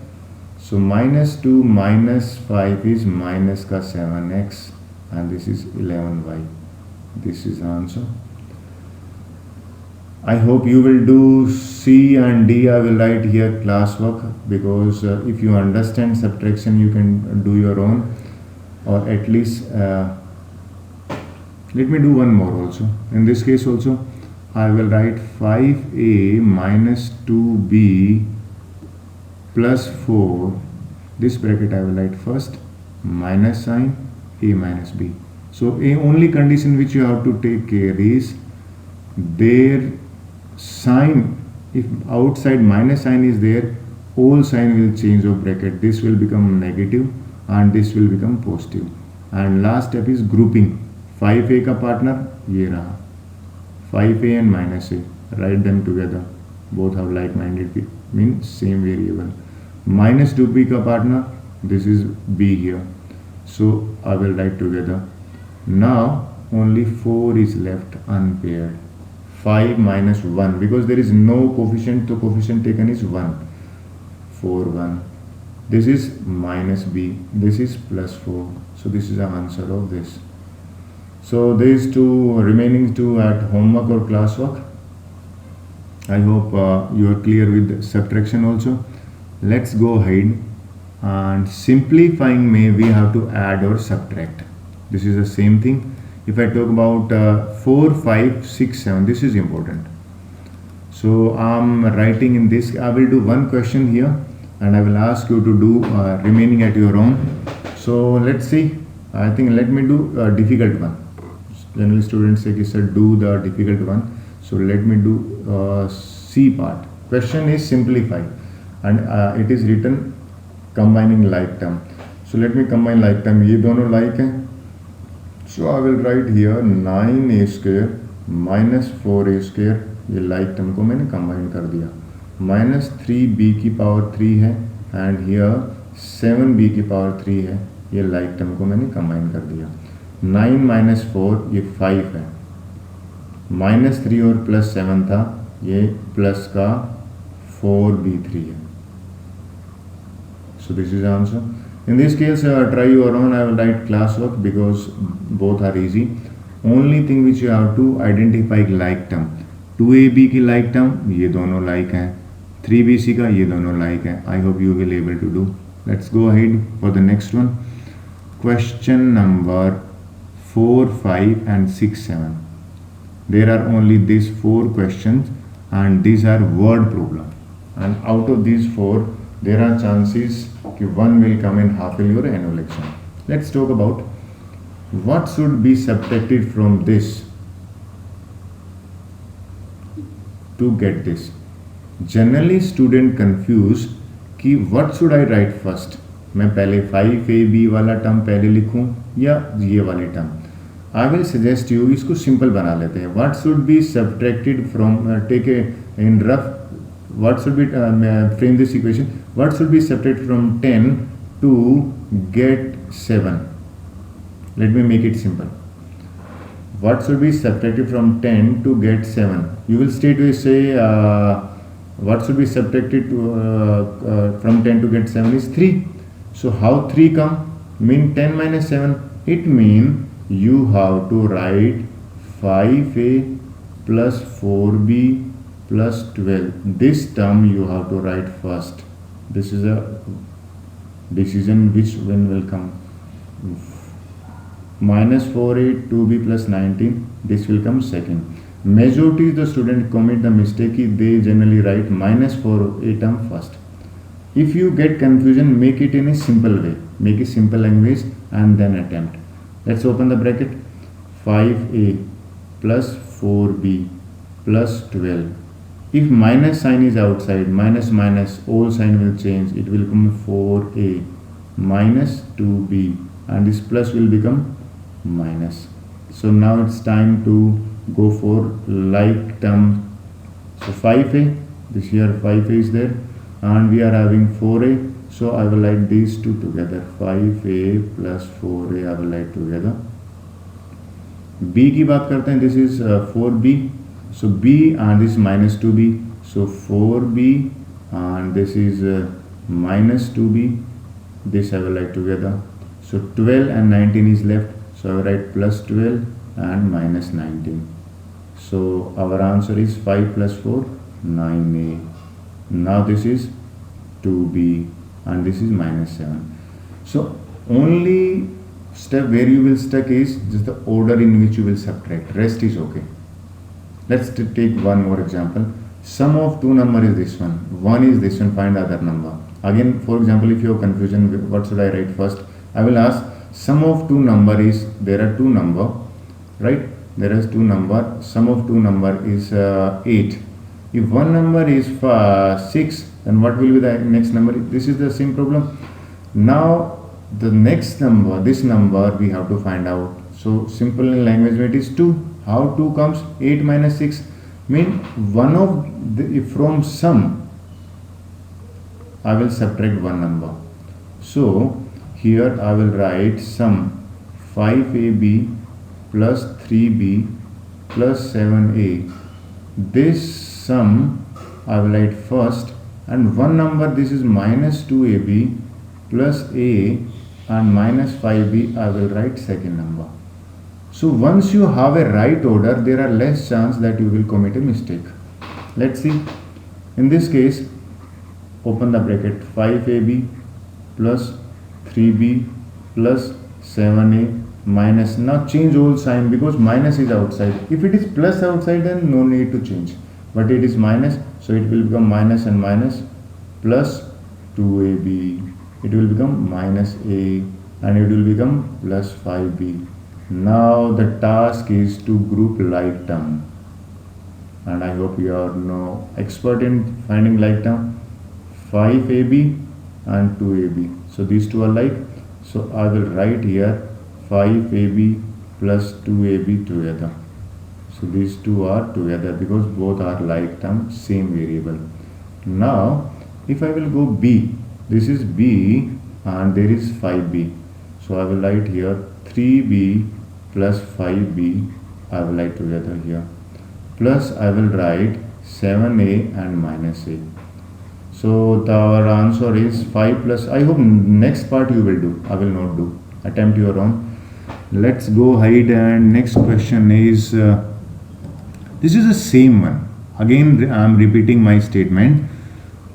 So minus 2 minus 5 is minus ka 7x, and this is 11y. This is the answer. I hope you will do C and D. I will write here classwork, because if you understand subtraction you can do your own, or at least let me do one more also. In this case also I will write 5a minus 2b plus 4. This bracket I will write first, minus sign, a minus b. So a only condition which you have to take care is their sign, if outside minus sign is there, all sign will change of bracket. This will become negative and this will become positive. And last step is grouping. 5a का partner ये रहा, 5a and minus a, write them together, both have like-minded, mean same variable. Minus 2b का partner, this is b here, so I will write together. Now only 4 is left unpaired. 5 minus 1, because there is no coefficient, so coefficient taken is 1. 4 1. This is minus b, this is plus 4. So this is the answer of this. So these two remaining two at homework or classwork. I hope you are clear with subtraction also. Let's go ahead, and simplifying may we have to add or subtract. This is the same thing. If I talk about 4, 5, 6, 7, this is important. So I'm writing in this, I will do one question here and I will ask you to do remaining at your own. So let's see. I think let me do a difficult one. Generally students say sir do the difficult one. So let me do C part. Question is simplify, and it is written combining like term. So let me combine like term. ये दोनों like हैं. So I will write here 9a square minus 4a square. ये like term को मैंने combine कर दिया. Minus 3b की power 3 है, and here 7b की power 3 है. ये like term को मैंने combine कर दिया. 9 minus 4 ये 5 है. Minus 3 और plus 7 था, ये plus का 4b3 है. So this is the answer. In this case, try your own. I will write classwork because both are easy. Only thing which you have to identify like term. 2ab की like term ये दोनों like हैं. 3bc का ये दोनों like हैं. I hope you will able to do. Let's go ahead for the next one. Question number 4, 5 and 6, 7. There are only these 4 questions, and these are word problem. And out of these 4, there are chances that one will come in half yearly or annual exam. Let's talk about what should be subtracted from this to get this. Generally student confuse कि what should I write first. मैं पहले 5ab वाला term पहले लिखूं या ये वाले term. I will suggest you इसको सिंपल बना लेते हैं. What should be subtracted from take a in rough. What should be frame this equation. What should be subtracted from 10 to get 7. Let me make it simple. What should be subtracted from 10 to get 7. You will straight away say what should be subtracted to, from 10 to get 7 is 3. So how 3 come? Mean 10 minus 7. It mean you have to write 5a plus 4b plus 12. This term you have to write first. This is a decision which one will come. Minus 4a 2b plus 19, this will come second. Majority of the student commit the mistake, they generally write minus 4a term first. If you get confusion, make it in a simple way, make a simple language and then attempt. Let's open the bracket. 5a plus 4b plus 12. If minus sign is outside, minus minus, all sign will change. It will become 4a minus 2b and this plus will become minus. So now it's time to go for like term. So 5a, this here 5a is there and we are having 4a. So I will write these two together. 5a plus 4a I will write together. b की बात करते हैं. This is 4b. So b and this minus 2b. So 4b and this is minus 2b. This I will write together. So 12 and 19 is left. So I will write plus 12 and minus 19. So our answer is 5 plus 4, 9a. Now this is 2b and this is minus 7. So only step where you will stuck is just the order in which you will subtract. Rest is okay. Let's take one more example. Sum of two number is this one. One is this one. Find other number. Again, for example, if you have confusion, what should I write first? I will ask sum of two number is, there are two number, right? There is two number. Sum of two number is 8. If one number is 6, then what will be the next number? This is the same problem. Now the next number, this number we have to find out. So simple in language it is 2. How 2 comes? 8 minus 6 mean one of the, from sum I will subtract one number. So here I will write sum 5ab plus 3b plus 7a. This sum I will write first and one number, this is minus 2ab plus a and minus 5b I will write second number. So once you have a right order, there are less chance that you will commit a mistake. Let's see. In this case, open the bracket. 5ab plus 3b plus 7a minus. Now change all sign because minus is outside. If it is plus outside, then no need to change. But it is minus, so it will become minus and minus plus 2ab. It will become minus a and it will become plus 5b. Now the task is to group like term, and I hope you are no expert in finding like term. 5ab and 2ab. So these two are like. So I will write here 5ab plus 2ab together. So these two are together because both are like term, same variable. Now if I will go b, this is b and there is 5b. So I will write here 3b plus 5b I will write together here. Plus I will write 7a and minus a. So our answer is 5 plus. I hope next part you will do. I will not do. Attempt your own. Let's go ahead and next question is this is the same one. Again I am repeating my statement.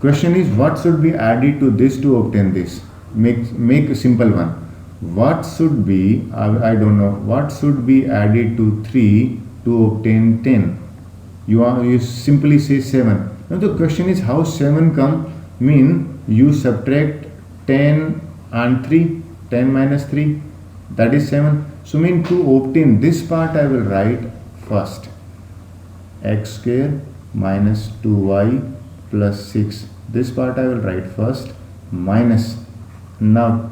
Question is what should be added to this to obtain this? Make a simple one. What should be, I don't know, what should be added to 3 to obtain 10? You simply say 7. Now the question is how 7 come? Mean you subtract 10 and 3, 10 minus 3, that is 7. So mean to obtain this part I will write first. X square minus 2y plus 6. This part I will write first minus. Now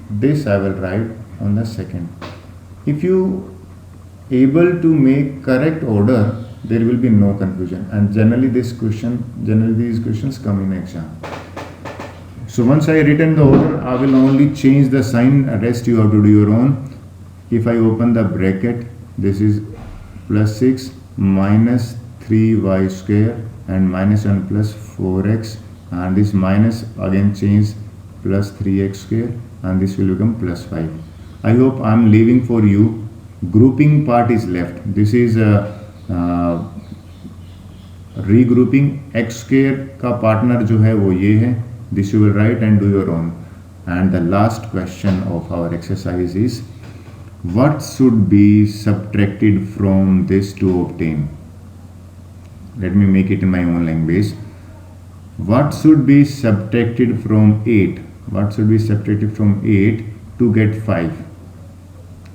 this I will write on the second. If you able to make correct order, there will be no confusion, and generally these questions come in exam. So once I written the order, I will only change the sign, rest you have to do your own. If I open the bracket, this is plus 6 minus 3y square and minus 1 plus 4x, and this minus again change plus 3x square and this will become plus 5. I hope I am leaving for you. Grouping part is left. This is regrouping. X square का partner जो है वो ये है. This you will write and do your own. And the last question of our exercise is, what should be subtracted from this to obtain? Let me make it in my own language. What should be subtracted from 8? What should be subtracted from 8 to get 5?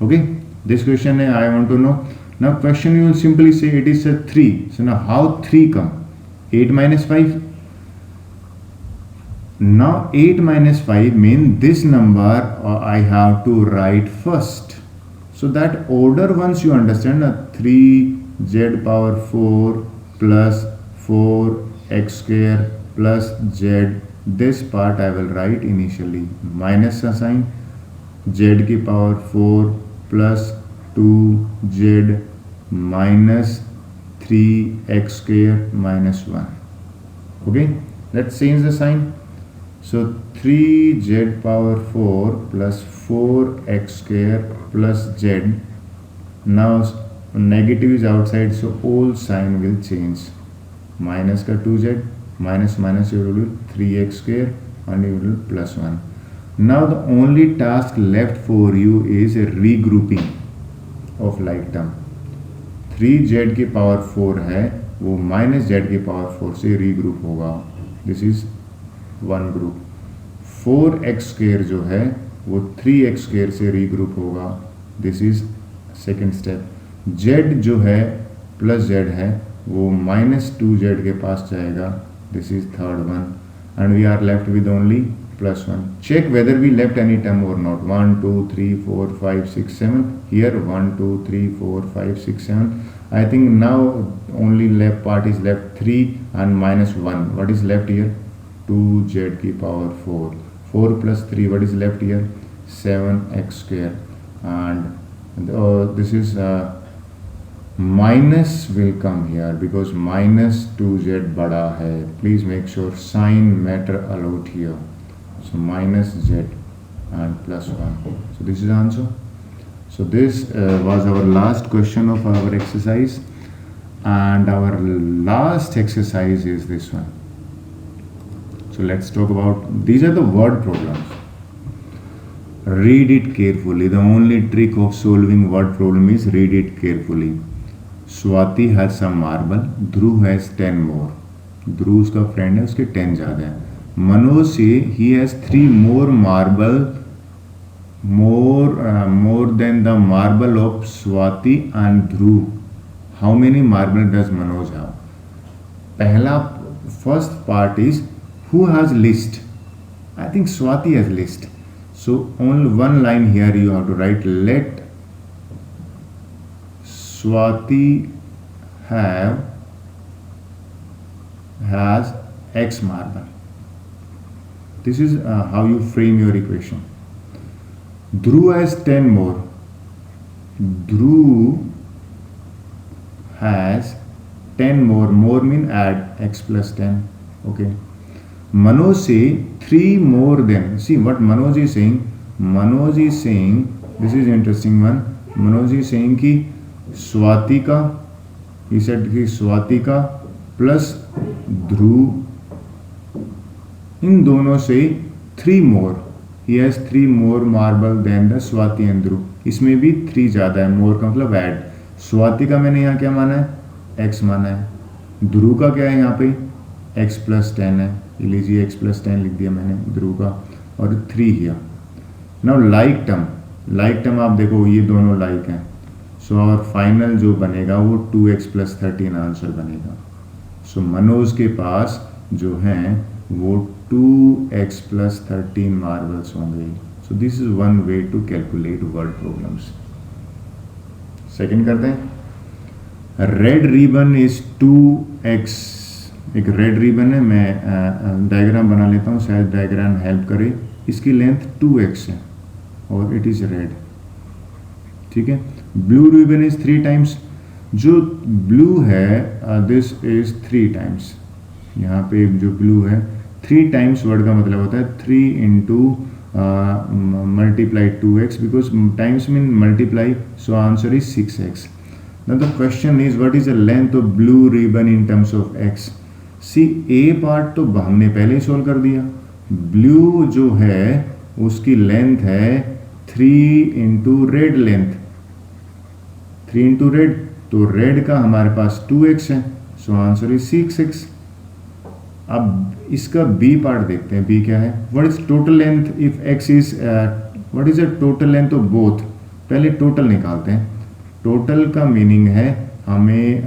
Okay, this question I want to know. Now question you will simply say it is a 3. So now how 3 come? 8 minus 5. Now 8 minus 5 mean this number I have to write first. So that order once you understand, 3z power 4 plus 4x square plus z, this part I will write initially. Minus का sign, z की power 4 plus 2z minus 3x square minus 1. Okay, let's change the sign. So 3z power 4 plus 4x square plus z. Now negative is outside, so all sign will change. Minus का 2z, minus minus you will do 3x square and you will do plus 1. Now the only task left for you is a regrouping of like term. 3z की power 4 है, वो minus z की power 4 से regroup होगा. This is one group. 4x square जो है वो 3x square से रीग्रुप होगा. This is second step. z जो है प्लस z है वो माइनस 2z के पास जाएगा. This is third one and we are left with only plus 1. Check whether we left any term or not. 1, 2, 3, 4, 5, 6, 7. Here 1, 2, 3, 4, 5, 6, 7. I think now only left part is left 3 and minus 1. What is left here? 2z की power 4. 4 plus 3. What is left here? 7x square. And this is minus will come here because minus 2z बड़ा है. Please make sure sign matter a lot here. So minus z and plus 1. So this is the answer. So this was our last question of our exercise, and our last exercise is this one. So let's talk about, these are the word problems. Read it carefully. The only trick of solving word problem is read it carefully. Swati has some marble. Dhruv has 10 more. Dhruv उसका friend है, उसके 10 ज़्यादा है. Manoj say he has 3 more marble, more than the marble of Swati and Dhruv. How many marble does Manoj have? पहला first part is who has list. I think Swati has list. So only one line here you have to write. Let Swati has X marble. This is how you frame your equation. Dhruv has 10 more. Dhruv has 10 more. More mean add x plus 10. Okay. Manoj say 3 more than. See what Manoj is saying. Manoj is saying, this is interesting one. Manoj is saying कि स्वाति का, he said कि स्वाति का plus Dhruv, इन दोनों से 3 more. He has 3 more marble than the Swati and Dhruv. इसमें भी 3 ज़्यादा है. more का मतलब add. स्वाति का मैंने यहाँ क्या माना है? x माना है. ध्रुव का क्या है यहाँ पे? x plus 10 है. लीजिए x plus 10 लिख दिया मैंने ध्रुव का, और 3 here. Now like term आप देखो ये दोनों like हैं. So our final जो बनेगा वो 2x plus 13 आंसर बनेगा. So मनोज के पास जो हैं वो 2x plus 13 marbles होंगे. So this is one way to calculate word problems. Second करते हैं. Red ribbon is 2x. एक रेड रिबन है. मैं डायग्राम बना लेता हूँ, शायद डायग्राम हेल्प करे. इसकी लेंथ 2x है और इट इज रेड. ठीक है. Blue ribbon is 3 times. जो ब्लू है दिस इज 3 times. यहाँ पे जो ब्लू है 3 times वर्ड का मतलब होता है 3 into multiply 2x because times mean multiply, so answer is 6x. Now the question is what is the length of blue ribbon in terms of x? See a part तो हमने पहले ही solve कर दिया. Blue जो है उसकी length है 3 into red length, 3 into red, तो रेड का हमारे पास 2x है, सो आंसर इज 6x. अब इसका बी पार्ट देखते हैं. बी क्या है? What is total length if x is, what is the total length of both? पहले टोटल निकालते हैं. टोटल का मीनिंग है हमें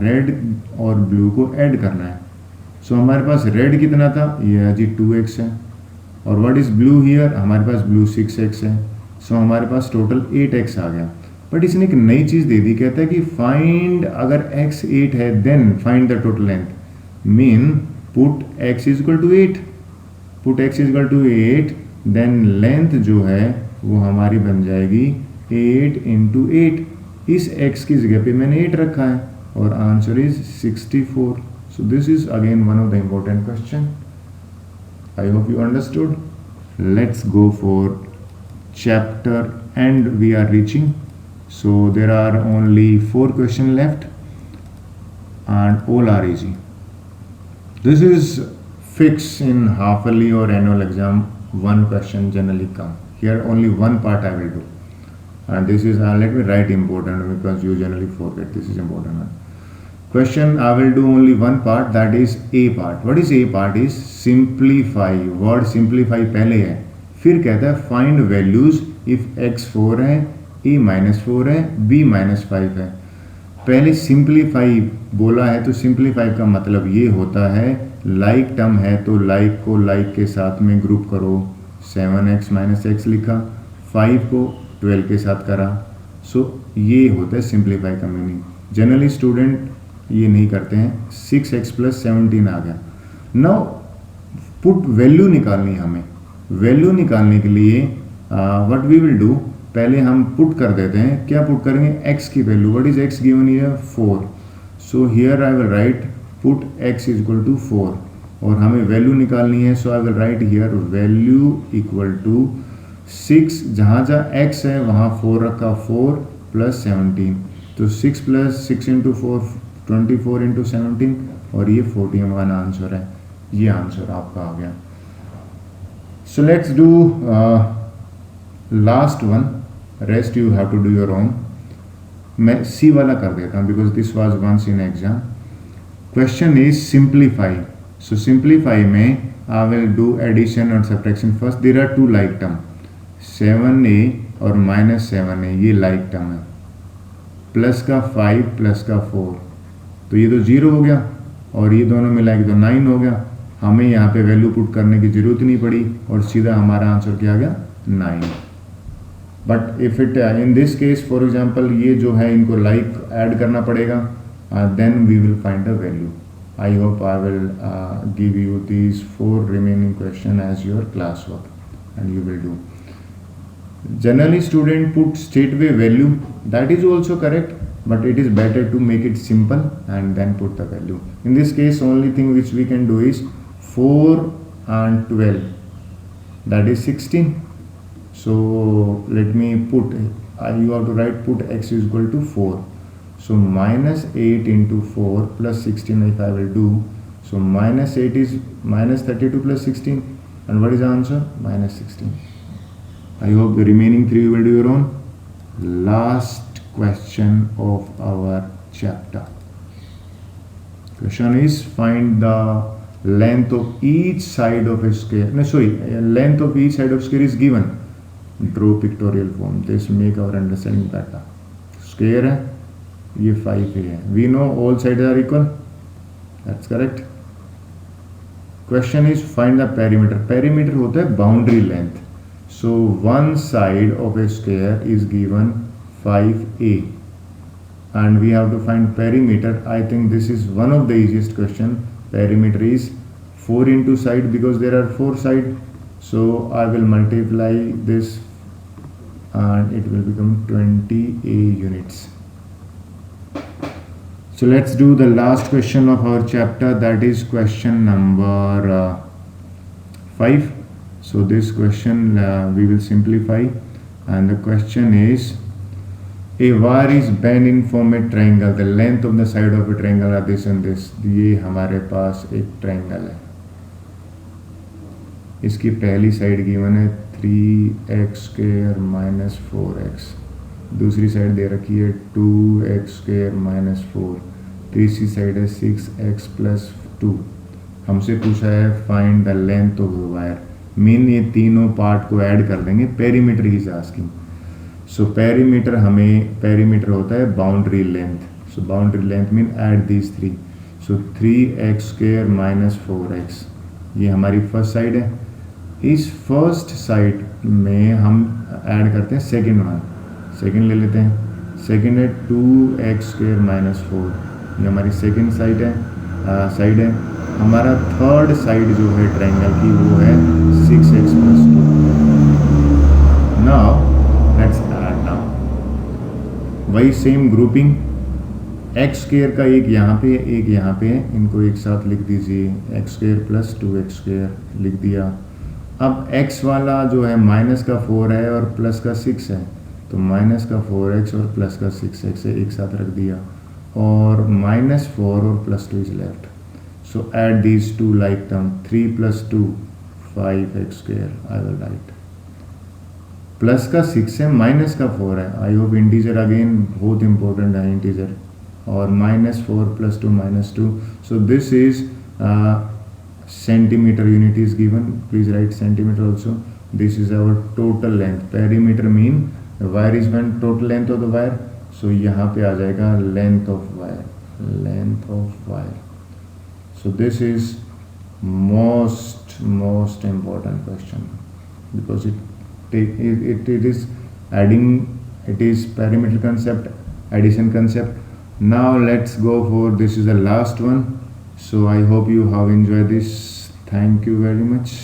रेड और ब्लू को ऐड करना है. सो हमारे पास रेड कितना था? ये जी 2x है. और व्हाट इज ब्लू हियर? हमारे पास ब्लू 6x है. सो हमारे पास टोटल 8x आ गया. बट इसने एक नई चीज दे दी, कहता है कि फाइंड, अगर x 8 है then find the total length. Mean put x is equal to 8, put x is equal to 8, then length जो है वो हमारी बन जाएगी 8 इंटू 8. इस x की जगह पे मैंने 8 रखा है और answer is 64. So this is again one of the important question. I hope you understood. Let's go for chapter and we are reaching. So there are only 4 questions left and all are easy. This is fixed in half yearly or annual exam. One question generally come. Here only one part I will do. And this is, let me write important because you generally forget. This is important one. Question I will do only one part, that is A part. What is A part? Is simplify. Word simplify पहले है, फिर कहता है find values if x 4 है, a minus 4 है, b minus 5 है. पहले simplify बोला है तो simplify का मतलब ये होता है like टर्म है तो like को like के साथ में ग्रुप करो. 7x minus x लिखा, 5 को 12 के साथ करा. सो ये होता है simplify का मीनिंग. जनरली स्टूडेंट ये नहीं करते हैं. 6x प्लस 17 आ गया. नाउ पुट वैल्यू निकालनी है हमें. वैल्यू निकालने के लिए व्हाट वी विल डू, पहले हम पुट कर देते हैं. क्या पुट करेंगे? x की value. What is x given here? 4. So here I will write put x is equal to 4 और हमें वैल्यू निकालनी है. So I will write here value equal to 6, जहाँ जहाँ x है वहाँ 4 रखा, 4 प्लस 17, तो 6 प्लस 6 इंटू 4 24 इंटू 17 और ये 41 आंसर है. ये आंसर आपका आ गया. So let's do last one, rest you have to do your own. मैं सी वाला कर देता हूँ because this was once in exam. Question is simplify. So simplify में आई विल डू एडिशन और subtraction. First there are 2 like term, 7a और -7a, ये like term है. प्लस का 5 प्लस का 4, तो ये तो 0 हो गया और ये दोनों मिलाएंगे तो 9 हो गया. हमें यहाँ पे वैल्यू पुट करने की जरूरत नहीं पड़ी और सीधा हमारा आंसर क्या आ गया? 9. But if it in this case for example ये जो है इनको लाइक ऐड करना पड़ेगा, then we will find the value. I hope I will give you these 4 remaining question as your class work and you will do. Generally student put straightway value, that is also correct, but it is better to make it simple and then put the value. In this case only thing which we can do is 4 and 12, that is 16. So let me put, you have to write put x is equal to 4. So minus 8 into 4 plus 16 if I will do. So minus 8 is minus 32 plus 16 and what is the answer? Minus 16. I hope the remaining 3 you will do your own. Last question of our chapter. Question is find the length of each side of a square. No, sorry, length of each side of square is given. Draw pictorial form. This make our understanding better. Square है, ये 5a है. We know all sides are equal. That's correct. Question is find the perimeter. Perimeter होता है boundary length. So one side of a square is given 5a and we have to find perimeter. I think this is one of the easiest question. Perimeter is 4 into side because there are 4 sides. So I will multiply this and it will become 20a units. So let's do the last question of our chapter, that is question number 5. So this question we will simplify, and the question is, a wire is bent in form a triangle, the length of the side of a triangle are this and this. ये हमारे पास एक triangle है, इसकी पहली side given है 3x² minus 4x, दूसरी side दे रखी है 2x² माइनस 4, तीसरी साइड है 6x प्लस 2। हमसे पूछा है find the length of the wire, mean ये तीनों पार्ट को ऐड कर देंगे, perimeter he is asking. So perimeter होता है boundary length, so boundary length mean add these three. So 3x² minus 4x ये हमारी फर्स्ट साइड है। इस फर्स्ट साइड में हम ऐड करते हैं सेकेंड वन, सेकेंड ले लेते हैं, सेकेंड है 2x² माइनस 4, ये हमारी सेकेंड साइड है। हमारा थर्ड साइड जो है ट्रायंगल की वो है 6x plus 2। Now let's add now, वही सेम ग्रुपिंग, x² का एक यहाँ पे एक यहाँ पे है, इनको एक साथ लिख दीजिए, x² प्लस 2x² लिख दिया। अब x वाला जो है माइनस का 4 है और प्लस का 6 है, तो माइनस का 4x और प्लस का 6x है, एक साथ रख दिया, और -4 और +2 is left. So add these two like term, 3 plus 2 5x², I will write। Plus का 6 है, माइनस का 4 है, आई होप इंटीजर अगेन बहुत इंपॉर्टेंट है इंटीजर, और -4 + 2 -2। So this is centimetre unit is given, please write centimetre also. This is our total length, perimeter mean wire is bent, total length of the wire, so यहाँ पे आ जाएगा length of wire, length of wire. So this is most important question, because it is adding, it is perimeter concept, addition concept. Now let's go for, this is the last one, so I hope you have enjoyed this. Thank you very much.